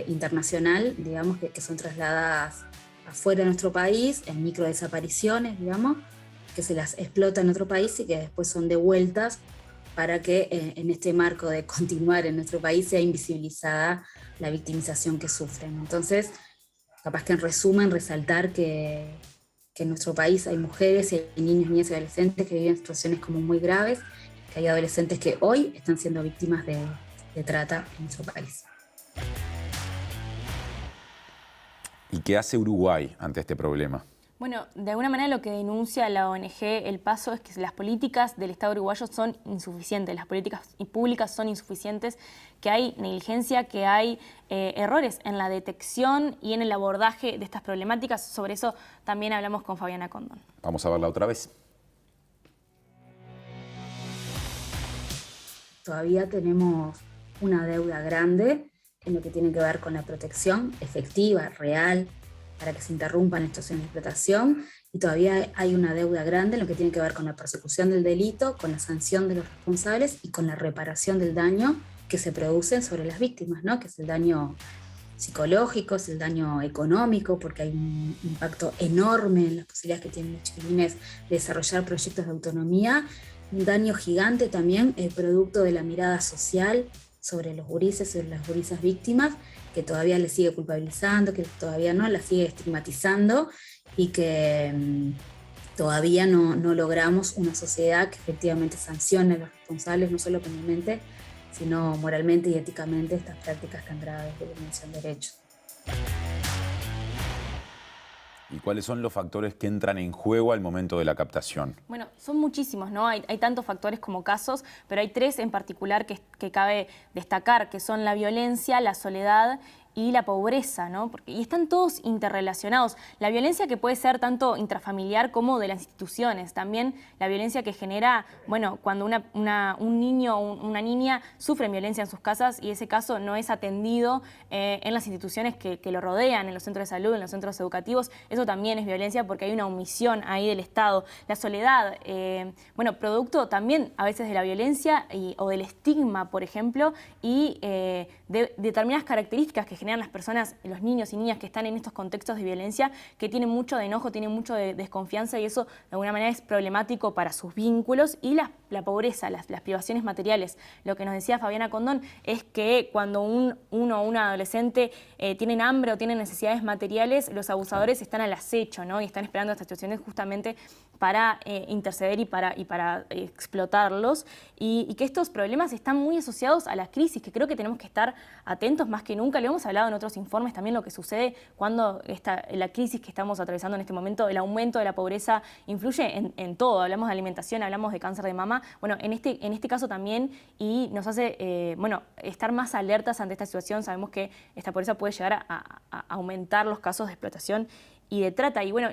internacional, digamos, que son trasladadas afuera de nuestro país en micro desapariciones, digamos, que se las explota en otro país y que después son devueltas para que en este marco de continuar en nuestro país sea invisibilizada la victimización que sufren. Entonces, capaz que en resumen resaltar que en nuestro país hay mujeres y hay niños, niñas y adolescentes que viven situaciones como muy graves, que hay adolescentes que hoy están siendo víctimas de trata en nuestro país. ¿Y qué hace Uruguay ante este problema? Bueno, de alguna manera lo que denuncia la ONG El Paso es que las políticas del Estado uruguayo son insuficientes, las políticas públicas son insuficientes, que hay negligencia, que hay errores en la detección y en el abordaje de estas problemáticas. Sobre eso también hablamos con Fabiana Condon. Vamos a verla otra vez. Todavía tenemos una deuda grande en lo que tiene que ver con la protección efectiva, real, para que se interrumpan estas situaciones de explotación, y todavía hay una deuda grande en lo que tiene que ver con la persecución del delito, con la sanción de los responsables y con la reparación del daño que se producen sobre las víctimas, ¿no? Que es el daño psicológico, es el daño económico, porque hay un impacto enorme en las posibilidades que tienen los chiquilines de desarrollar proyectos de autonomía, un daño gigante también, producto de la mirada social sobre los gurises y las gurisas víctimas, que todavía les sigue culpabilizando, que todavía no las sigue estigmatizando y que todavía no logramos una sociedad que efectivamente sancione a los responsables, no solo penalmente, sino moralmente y éticamente, estas prácticas tan graves de vulneración de derechos. ¿Y cuáles son los factores que entran en juego al momento de la captación? Bueno, son muchísimos, ¿no? Hay tantos factores como casos, pero hay 3 en particular que cabe destacar, que son la violencia, la soledad y la pobreza, ¿no? Y están todos interrelacionados. La violencia que puede ser tanto intrafamiliar como de las instituciones. También la violencia que genera, bueno, cuando un niño o una niña sufren violencia en sus casas y ese caso no es atendido en las instituciones que lo rodean, en los centros de salud, en los centros educativos. Eso también es violencia porque hay una omisión ahí del Estado. La soledad, bueno, producto también a veces de la violencia o del estigma, por ejemplo, y de determinadas características que generan las personas, los niños y niñas que están en estos contextos de violencia, que tienen mucho de enojo, tienen mucho de desconfianza y eso de alguna manera es problemático para sus vínculos. Y la pobreza, las privaciones materiales. Lo que nos decía Fabiana Condón es que cuando uno o una adolescente tienen hambre o tienen necesidades materiales, los abusadores están al acecho, ¿no? Y están esperando estas situaciones justamente para interceder y para explotarlos, y que estos problemas están muy asociados a la crisis, que creo que tenemos que estar atentos más que nunca. Lo hemos hablado en otros informes también, lo que sucede cuando la crisis que estamos atravesando en este momento, el aumento de la pobreza influye en todo. Hablamos de alimentación, hablamos de cáncer de mama, bueno, en este caso también, y nos hace bueno, estar más alertas ante esta situación. Sabemos que esta pobreza puede llegar a aumentar los casos de explotación y de trata. Y bueno,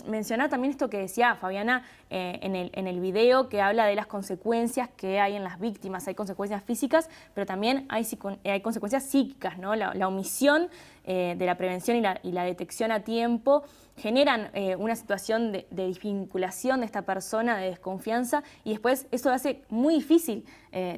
mencionar también esto que decía Fabiana en el video, que habla de las consecuencias que hay en las víctimas. Hay consecuencias físicas, pero también hay consecuencias psíquicas, ¿no? La omisión de la prevención y la detección a tiempo generan una situación de desvinculación de esta persona, de desconfianza, y después eso hace muy difícil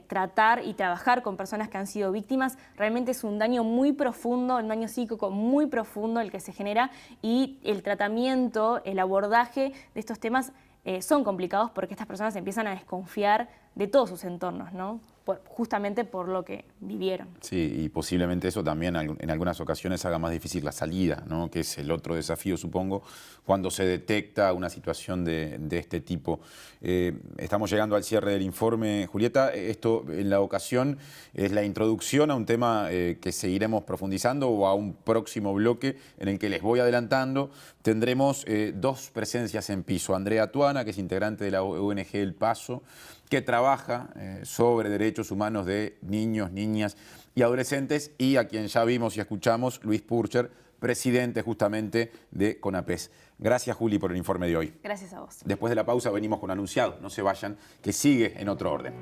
tratar y trabajar con personas que han sido víctimas. Realmente es un daño muy profundo, un daño psíquico muy profundo el que se genera, y el tratamiento, el abordaje de estos temas son complicados porque estas personas empiezan a desconfiar de todos sus entornos, ¿no? Justamente por lo que vivieron. Sí, y posiblemente eso también en algunas ocasiones haga más difícil la salida, ¿no? Que es el otro desafío, supongo, cuando se detecta una situación de este tipo. Estamos llegando al cierre del informe. Julieta, esto en la ocasión es la introducción a un tema que seguiremos profundizando, o a un próximo bloque en el que les voy adelantando. Tendremos 2 presencias en piso. Andrea Tuana, que es integrante de la ONG El Paso, que trabaja sobre derechos humanos de niños, niñas y adolescentes, y a quien ya vimos y escuchamos, Luis Purcher, presidente justamente de CONAPES. Gracias, Juli, por el informe de hoy. Gracias a vos. Después de la pausa venimos con anunciado. No se vayan, que sigue en otro orden.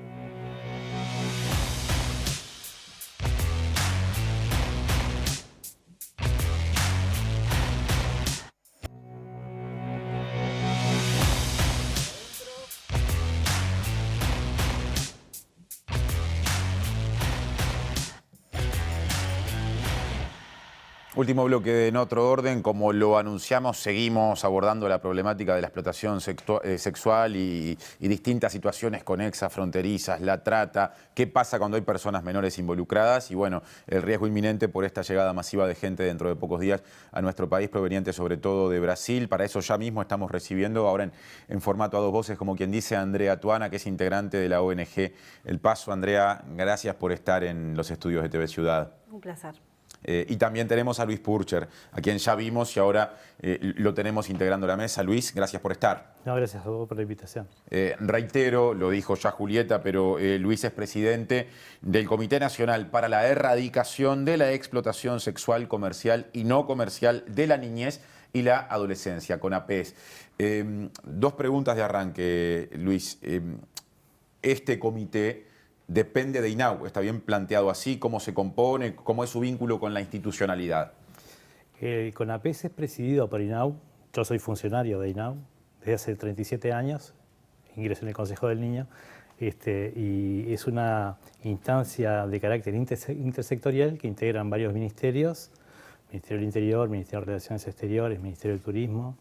Último bloque de En Otro Orden. Como lo anunciamos, seguimos abordando la problemática de la explotación sexual y distintas situaciones conexas, fronterizas, la trata, qué pasa cuando hay personas menores involucradas y, bueno, el riesgo inminente por esta llegada masiva de gente dentro de pocos días a nuestro país, proveniente sobre todo de Brasil. Para eso ya mismo estamos recibiendo, ahora en formato a 2 voces, como quien dice, a Andrea Tuana, que es integrante de la ONG El Paso. Andrea, gracias por estar en los estudios de TV Ciudad. Un placer. Y también tenemos a Luis Purcher, a quien ya vimos y ahora lo tenemos integrando la mesa. Luis, gracias por estar. No, gracias a vos por la invitación. Reitero, lo dijo ya Julieta, pero Luis es presidente del Comité Nacional para la Erradicación de la Explotación Sexual Comercial y No Comercial de la Niñez y la Adolescencia, CONAPES. 2 preguntas de arranque, Luis. Este comité depende de INAU, ¿está bien planteado así? ¿Cómo se compone? ¿Cómo es su vínculo con la institucionalidad? CONAPES es presidido por INAU. Yo soy funcionario de INAU desde hace 37 años. Ingresé en el Consejo del Niño. y es una instancia de carácter intersectorial que integran varios ministerios, Ministerio del Interior, Ministerio de Relaciones Exteriores, Ministerio del Turismo,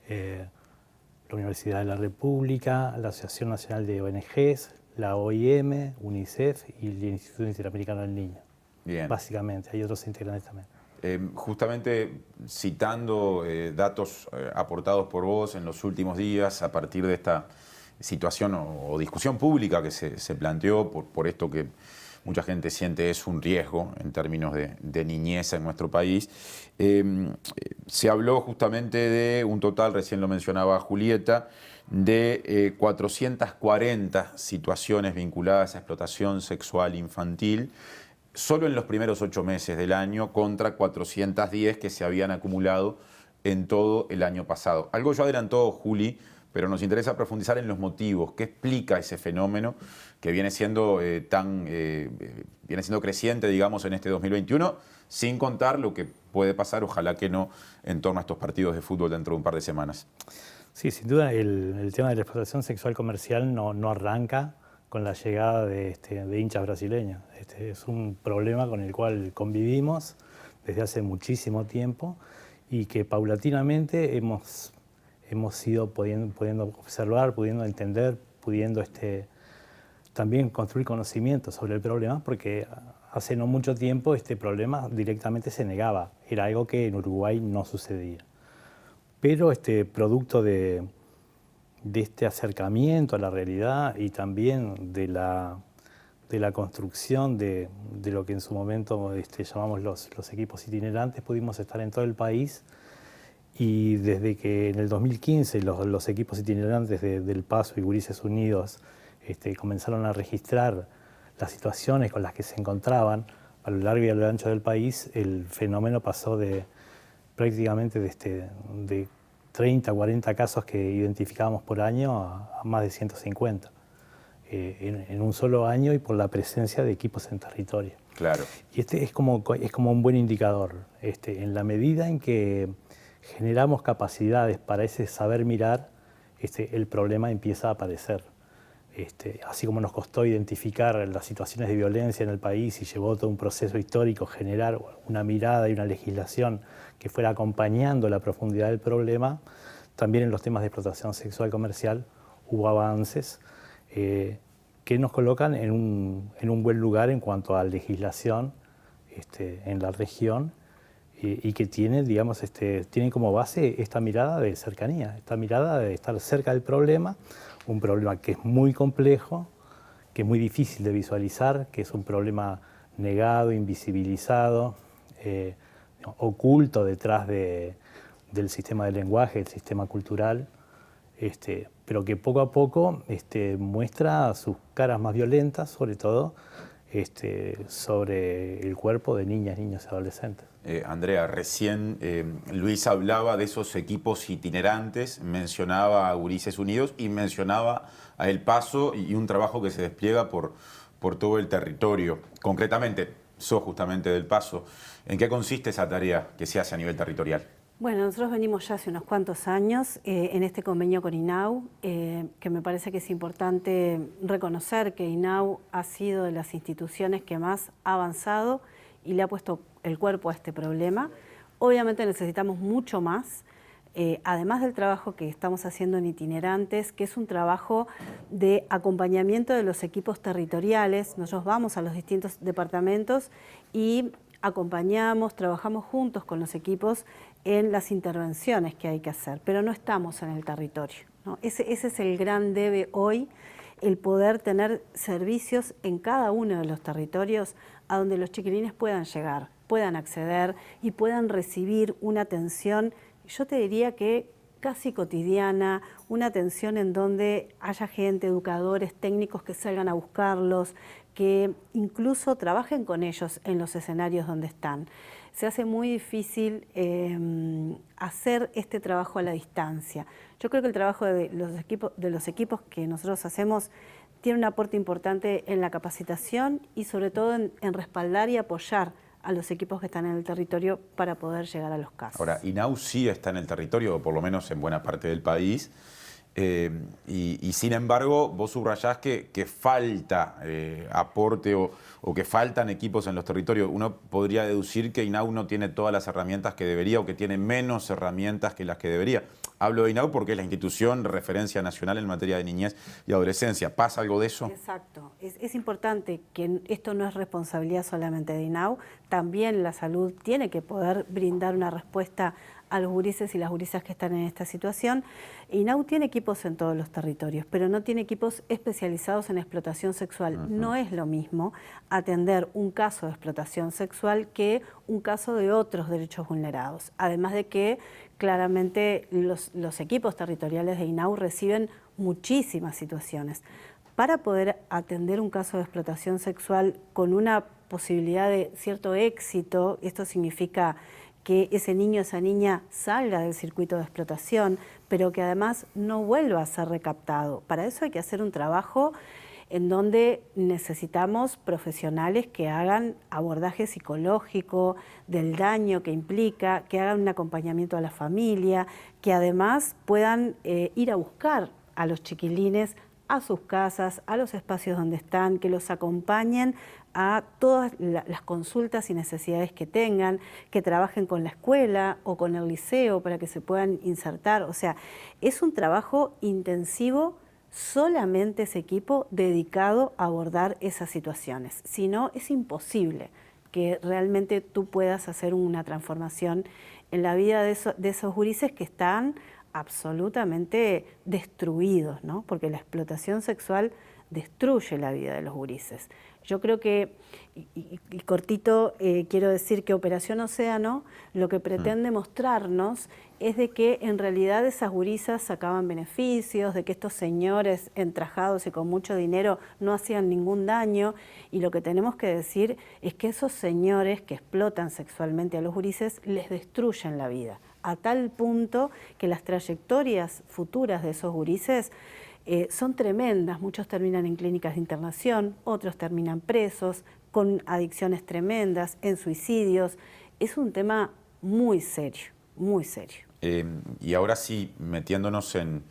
la Universidad de la República, la Asociación Nacional de ONGs, la OIM, UNICEF y el Instituto Interamericano del Niño. Bien. Básicamente, hay otros integrantes también. Justamente citando datos aportados por vos en los últimos días a partir de esta situación o discusión pública que se planteó por esto que mucha gente siente es un riesgo en términos de niñez en nuestro país, se habló justamente de un total, recién lo mencionaba Julieta, de 440 situaciones vinculadas a explotación sexual infantil, solo en los primeros 8 meses del año, contra 410 que se habían acumulado en todo el año pasado. Algo ya adelantó Juli, pero nos interesa profundizar en los motivos. ¿Qué explica ese fenómeno que viene siendo viene siendo creciente, digamos, en este 2021, sin contar lo que puede pasar, ojalá que no, en torno a estos partidos de fútbol dentro de un par de semanas? Sí, sin duda el tema de la explotación sexual comercial no arranca con la llegada de hinchas brasileños. Es un problema con el cual convivimos desde hace muchísimo tiempo y que paulatinamente hemos ido pudiendo observar, pudiendo entender, pudiendo también construir conocimiento sobre el problema, porque hace no mucho tiempo este problema directamente se negaba. Era algo que en Uruguay no sucedía. Pero producto de este acercamiento a la realidad y también de la construcción de lo que en su momento llamamos los equipos itinerantes, pudimos estar en todo el país. Y desde que en el 2015 los equipos itinerantes del Paso y Gurises Unidos comenzaron a registrar las situaciones con las que se encontraban a lo largo y a lo ancho del país, el fenómeno pasó de prácticamente de 30, 40 casos que identificábamos por año a más de 150 en un solo año, y por la presencia de equipos en territorio. Claro. Y es como un buen indicador. En la medida en que generamos capacidades para ese saber mirar, el problema empieza a aparecer. Así como nos costó identificar las situaciones de violencia en el país y llevó todo un proceso histórico generar una mirada y una legislación que fuera acompañando la profundidad del problema, también en los temas de explotación sexual comercial hubo avances que nos colocan en un buen lugar en cuanto a legislación en la región, y que tienen, digamos, tienen como base esta mirada de cercanía, esta mirada de estar cerca del problema, un problema que es muy complejo, que es muy difícil de visualizar, que es un problema negado, invisibilizado, oculto detrás del sistema del lenguaje, del sistema cultural, pero que poco a poco muestra sus caras más violentas, sobre todo sobre el cuerpo de niñas, niños y adolescentes. Andrea, recién Luis hablaba de esos equipos itinerantes, mencionaba a Gurises Unidos y mencionaba a El Paso y un trabajo que se despliega por todo el territorio. Concretamente, sos justamente del Paso. ¿En qué consiste esa tarea que se hace a nivel territorial? Bueno, nosotros venimos ya hace unos cuantos años en este convenio con INAU, que me parece que es importante reconocer que INAU ha sido de las instituciones que más ha avanzado y le ha puesto el cuerpo a este problema. Obviamente necesitamos mucho más, además del trabajo que estamos haciendo en itinerantes, que es un trabajo de acompañamiento de los equipos territoriales. Nosotros vamos a los distintos departamentos y acompañamos, trabajamos juntos con los equipos en las intervenciones que hay que hacer, pero no estamos en el territorio, ¿no? Ese es el gran debe hoy, el poder tener servicios en cada uno de los territorios a donde los chiquilines puedan llegar, puedan acceder y puedan recibir una atención, yo te diría que casi cotidiana, una atención en donde haya gente, educadores, técnicos que salgan a buscarlos, que incluso trabajen con ellos en los escenarios donde están. Se hace muy difícil hacer este trabajo a la distancia. Yo creo que el trabajo de los equipos que nosotros hacemos tiene un aporte importante en la capacitación y sobre todo en respaldar y apoyar a los equipos que están en el territorio para poder llegar a los casos. Ahora, INAU sí está en el territorio, o por lo menos en buena parte del país, Y sin embargo, vos subrayás que falta aporte o que faltan equipos en los territorios. Uno podría deducir que INAU no tiene todas las herramientas que debería o que tiene menos herramientas que las que debería. Hablo de INAU porque es la institución de referencia nacional en materia de niñez y adolescencia. ¿Pasa algo de eso? Exacto. Es importante que esto no es responsabilidad solamente de INAU. También la salud tiene que poder brindar una respuesta a los gurises y las gurisas que están en esta situación. INAU tiene equipos en todos los territorios, pero no tiene equipos especializados en explotación sexual. No es lo mismo atender un caso de explotación sexual que un caso de otros derechos vulnerados. Además de que claramente los equipos territoriales de INAU reciben muchísimas situaciones. Para poder atender un caso de explotación sexual con una posibilidad de cierto éxito, esto significa que ese niño o esa niña salga del circuito de explotación, pero que además no vuelva a ser recaptado. Para eso hay que hacer un trabajo en donde necesitamos profesionales que hagan abordaje psicológico del daño que implica, que hagan un acompañamiento a la familia, que además puedan ir a buscar a los chiquilines a sus casas, a los espacios donde están, que los acompañen a todas las consultas y necesidades que tengan, que trabajen con la escuela o con el liceo para que se puedan insertar. O sea, es un trabajo intensivo, solamente ese equipo dedicado a abordar esas situaciones. Si no, es imposible que realmente tú puedas hacer una transformación en la vida de esos gurises que están absolutamente destruidos, ¿no? Porque la explotación sexual destruye la vida de los gurises. Yo creo que, y cortito, quiero decir que Operación Océano lo que pretende mostrarnos es de que en realidad esas gurisas sacaban beneficios, de que estos señores entrajados y con mucho dinero no hacían ningún daño, y lo que tenemos que decir es que esos señores que explotan sexualmente a los gurises les destruyen la vida, a tal punto que las trayectorias futuras de esos gurises son tremendas. Muchos terminan en clínicas de internación, otros terminan presos, con adicciones tremendas, en suicidios. Es un tema muy serio, muy serio. Y ahora sí, metiéndonos en,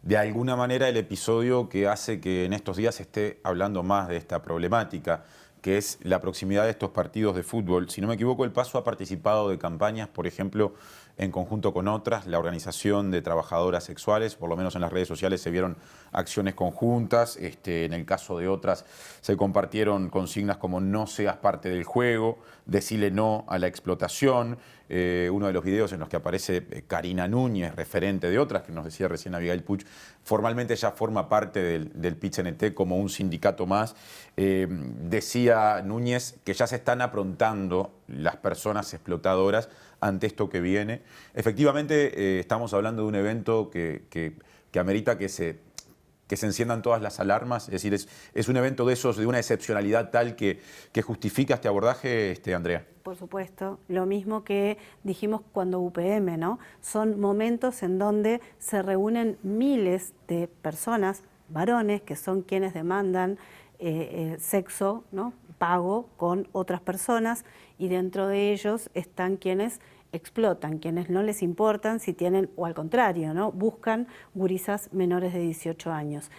de alguna manera, el episodio que hace que en estos días se esté hablando más de esta problemática, que es la proximidad de estos partidos de fútbol. Si no me equivoco, El Paso ha participado de campañas, por ejemplo, en conjunto con otras, la organización de trabajadoras sexuales, por lo menos en las redes sociales se vieron acciones conjuntas, en el caso de otras se compartieron consignas como no seas parte del juego, decile no a la explotación. Uno de los videos en los que aparece Karina Núñez, referente de otras, que nos decía recién Abigail Puch, formalmente ya forma parte del PIT-CNT como un sindicato más. Decía Núñez que ya se están aprontando las personas explotadoras ante esto que viene. Efectivamente, estamos hablando de un evento que amerita que se enciendan todas las alarmas, es decir, es un evento de esos, de una excepcionalidad tal que justifica este abordaje, Andrea. Por supuesto, lo mismo que dijimos cuando UPM, ¿no? Son momentos en donde se reúnen miles de personas, varones, que son quienes demandan sexo, ¿no? Pago con otras personas, y dentro de ellos están quienes explotan, quienes no les importan si tienen, o al contrario, ¿no? Buscan gurisas menores de 18 años.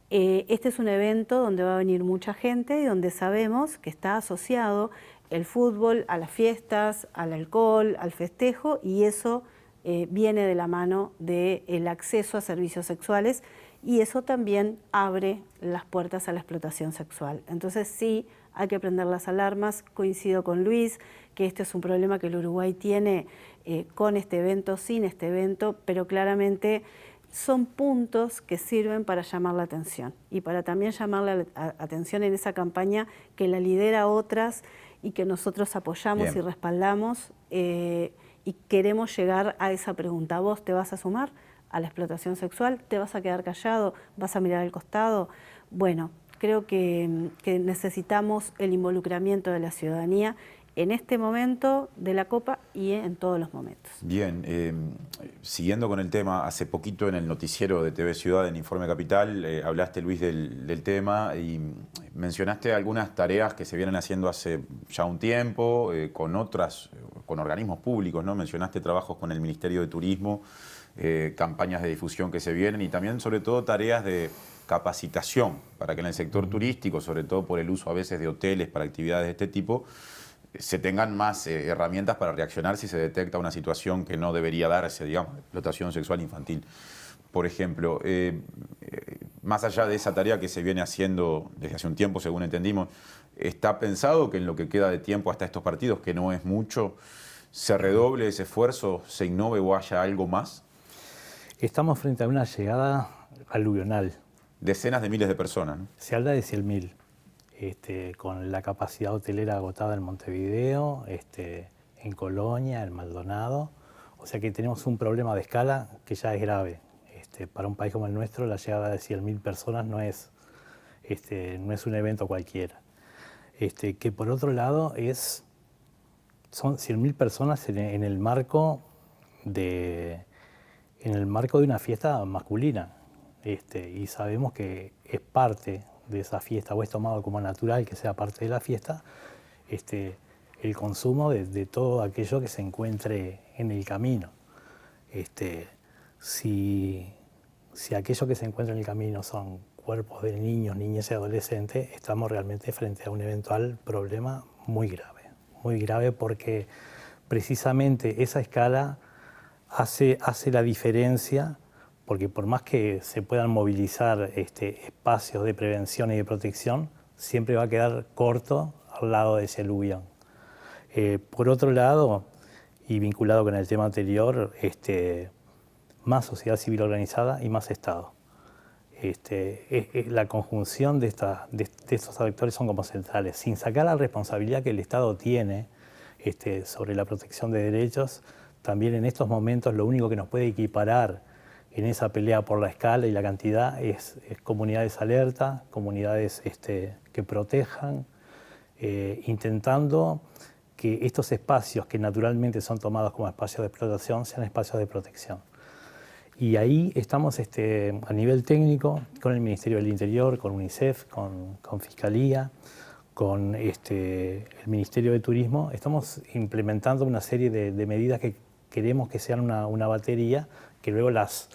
Este es un evento donde va a venir mucha gente y donde sabemos que está asociado el fútbol a las fiestas, al alcohol, al festejo, y eso viene de la mano del acceso a servicios sexuales, y eso también abre las puertas a la explotación sexual. Entonces sí, hay que prender las alarmas. Coincido con Luis que este es un problema que el Uruguay tiene con este evento, sin este evento, pero claramente son puntos que sirven para llamar la atención y para también llamar la atención en esa campaña que la lidera otras y que nosotros apoyamos. Bien. Y respaldamos, y queremos llegar a esa pregunta. ¿Vos te vas a sumar a la explotación sexual? ¿Te vas a quedar callado? ¿Vas a mirar al costado? Bueno, creo que necesitamos el involucramiento de la ciudadanía en este momento de la Copa y en todos los momentos. Bien, siguiendo con el tema, hace poquito en el noticiero de TV Ciudad, en Informe Capital, hablaste, Luis, del tema y mencionaste algunas tareas que se vienen haciendo hace ya un tiempo, con con organismos públicos, ¿no? Mencionaste trabajos con el Ministerio de Turismo, campañas de difusión que se vienen y también sobre todo tareas de capacitación para que en el sector turístico, sobre todo por el uso a veces de hoteles para actividades de este tipo, se tengan más herramientas para reaccionar si se detecta una situación que no debería darse, digamos, explotación sexual infantil. Por ejemplo, más allá de esa tarea que se viene haciendo desde hace un tiempo, según entendimos, ¿está pensado que en lo que queda de tiempo hasta estos partidos, que no es mucho, se redoble ese esfuerzo, se innove o haya algo más? Estamos frente a una llegada aluvional. Decenas de miles de personas, ¿no? Se habla de 100.000, con la capacidad hotelera agotada en Montevideo, en Colonia, en Maldonado. O sea que tenemos un problema de escala que ya es grave. Para un país como el nuestro, la llegada de 100.000 personas no es un evento cualquiera. Que por otro lado son 100.000 personas en el marco de una fiesta masculina. Y sabemos que es parte de esa fiesta, o es tomado como natural que sea parte de la fiesta, el consumo de todo aquello que se encuentre en el camino. Si aquello que se encuentra en el camino son cuerpos de niños, niñas y adolescentes, estamos realmente frente a un eventual problema muy grave porque precisamente esa escala hace la diferencia, porque por más que se puedan movilizar espacios de prevención y de protección, siempre va a quedar corto al lado de ese aluvión. Por otro lado, y vinculado con el tema anterior, más sociedad civil organizada y más Estado. La conjunción de estos actores son como centrales. Sin sacar la responsabilidad que el Estado tiene sobre la protección de derechos, también en estos momentos lo único que nos puede equiparar en esa pelea por la escala y la cantidad es comunidades alerta, comunidades que protejan, intentando que estos espacios que naturalmente son tomados como espacios de explotación sean espacios de protección. Y ahí estamos a nivel técnico con el Ministerio del Interior, con UNICEF, con Fiscalía, con el Ministerio de Turismo. Estamos implementando una serie de medidas que queremos que sean una batería, que luego las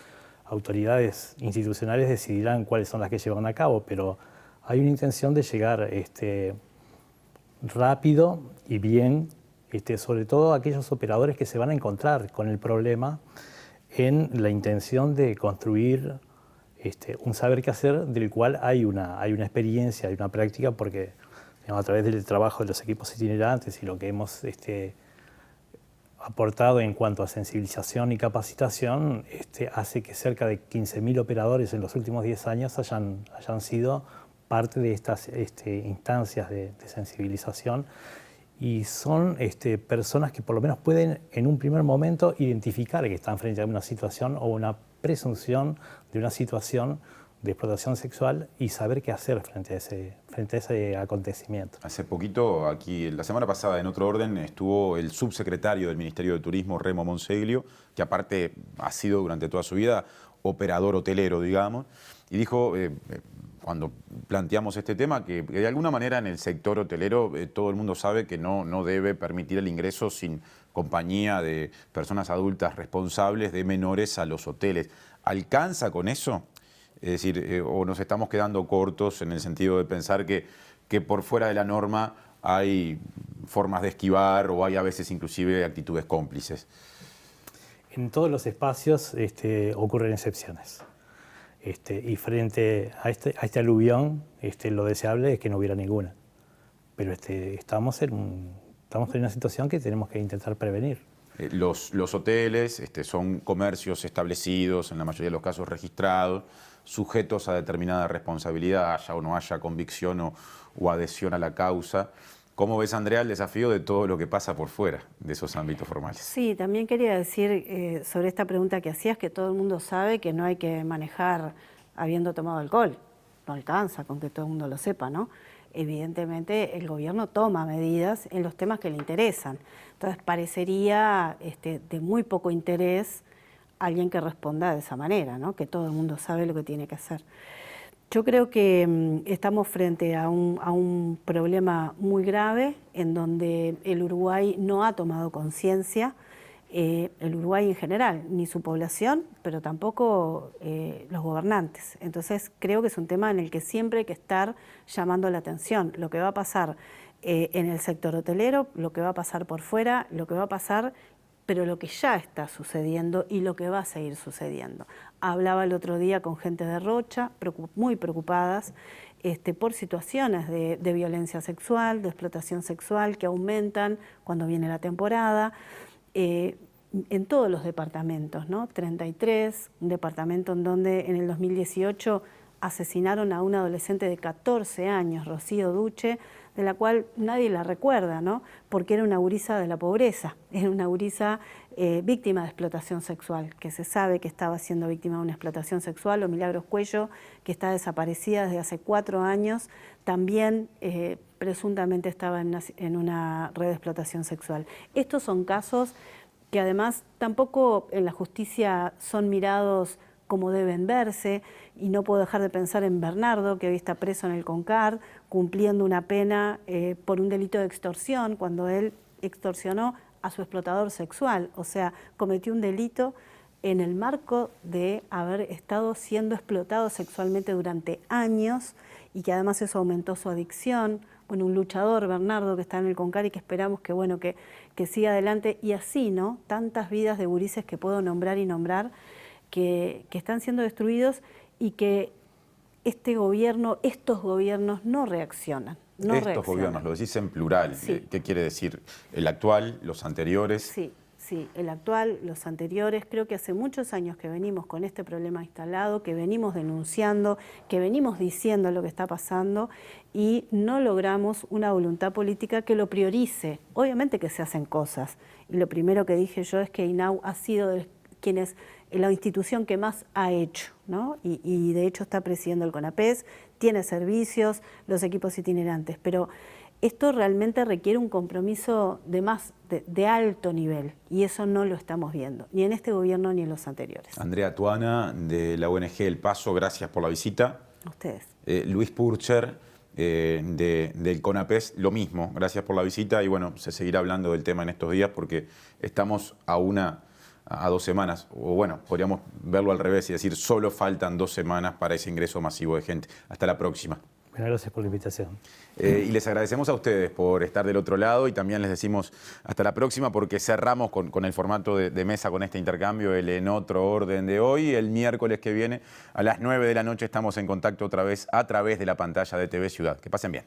autoridades institucionales decidirán cuáles son las que llevan a cabo, pero hay una intención de llegar rápido y bien, sobre todo a aquellos operadores que se van a encontrar con el problema en la intención de construir un saber qué hacer del cual hay una experiencia, hay una práctica, porque digamos, a través del trabajo de los equipos itinerantes y lo que hemos aportado en cuanto a sensibilización y capacitación, hace que cerca de 15.000 operadores en los últimos 10 años hayan sido parte de estas instancias de sensibilización, y son personas que por lo menos pueden en un primer momento identificar que están frente a una situación o una presunción de una situación de explotación sexual y saber qué hacer frente a ese acontecimiento. Hace poquito, aquí, la semana pasada, en otro orden, estuvo el subsecretario del Ministerio de Turismo, Remo Monseglio, que aparte ha sido durante toda su vida operador hotelero, digamos, y dijo, cuando planteamos este tema, que de alguna manera en el sector hotelero todo el mundo sabe que no debe permitir el ingreso sin compañía de personas adultas responsables de menores a los hoteles. ¿Alcanza con eso? Es decir, o nos estamos quedando cortos en el sentido de pensar que por fuera de la norma hay formas de esquivar o hay a veces inclusive actitudes cómplices. En todos los espacios ocurren excepciones. Y frente a este aluvión, lo deseable es que no hubiera ninguna. Pero estamos en una situación que tenemos que intentar prevenir. Los hoteles son comercios establecidos, en la mayoría de los casos registrados, sujetos a determinada responsabilidad, haya o no haya convicción o adhesión a la causa. ¿Cómo ves, Andrea, el desafío de todo lo que pasa por fuera de esos ámbitos formales? Sí, también quería decir sobre esta pregunta que hacías, que todo el mundo sabe que no hay que manejar habiendo tomado alcohol. No alcanza con que todo el mundo lo sepa, ¿no? Evidentemente el gobierno toma medidas en los temas que le interesan. Entonces parecería de muy poco interés alguien que responda de esa manera, ¿no? Que todo el mundo sabe lo que tiene que hacer. Yo creo que estamos frente a un problema muy grave en donde el Uruguay no ha tomado conciencia, el Uruguay en general, ni su población, pero tampoco los gobernantes. Entonces creo que es un tema en el que siempre hay que estar llamando la atención. Lo que va a pasar en el sector hotelero, lo que va a pasar por fuera, lo que va a pasar, pero lo que ya está sucediendo y lo que va a seguir sucediendo. Hablaba el otro día con gente de Rocha, muy preocupadas por situaciones de violencia sexual, de explotación sexual que aumentan cuando viene la temporada, en todos los departamentos, ¿no? 33, un departamento en donde en el 2018 asesinaron a una adolescente de 14 años, Rocío Duche, de la cual nadie la recuerda, ¿no? Porque era una gurisa de la pobreza, era una gurisa víctima de explotación sexual, que se sabe que estaba siendo víctima de una explotación sexual, o Milagros Cuello, que está desaparecida desde hace 4 años, también presuntamente estaba en una red de explotación sexual. Estos son casos que además tampoco en la justicia son mirados como deben verse, y no puedo dejar de pensar en Bernardo, que hoy está preso en el CONCAR, cumpliendo una pena por un delito de extorsión, cuando él extorsionó a su explotador sexual, o sea, cometió un delito en el marco de haber estado siendo explotado sexualmente durante años, y que además eso aumentó su adicción. Bueno, un luchador, Bernardo, que está en el CONCAR y que esperamos que, bueno, que siga adelante, y así, ¿no? Tantas vidas de gurises que puedo nombrar y nombrar, que están siendo destruidos y que estos gobiernos no reaccionan. Estos gobiernos, lo decís en plural. Sí. ¿Qué quiere decir? ¿El actual, los anteriores? Sí, el actual, los anteriores. Creo que hace muchos años que venimos con este problema instalado, que venimos denunciando, que venimos diciendo lo que está pasando, y no logramos una voluntad política que lo priorice. Obviamente que se hacen cosas, y lo primero que dije yo es que INAU ha sido la institución que más ha hecho, ¿no? Y de hecho está presidiendo el CONAPES, tiene servicios, los equipos itinerantes, pero esto realmente requiere un compromiso de alto nivel, y eso no lo estamos viendo, ni en este gobierno ni en los anteriores. Andrea Tuana, de la ONG El Paso, gracias por la visita. A ustedes. Luis Purcher, del CONAPES, lo mismo, gracias por la visita, y bueno, se seguirá hablando del tema en estos días porque estamos a 2 semanas, o bueno, podríamos verlo al revés y decir, solo faltan 2 semanas para ese ingreso masivo de gente. Hasta la próxima. Bueno, gracias por la invitación. Y les agradecemos a ustedes por estar del otro lado, y también les decimos hasta la próxima, porque cerramos con el formato de mesa, con este intercambio, el En Otro Orden de hoy. El miércoles que viene a las 9 de la noche estamos en contacto otra vez a través de la pantalla de TV Ciudad. Que pasen bien.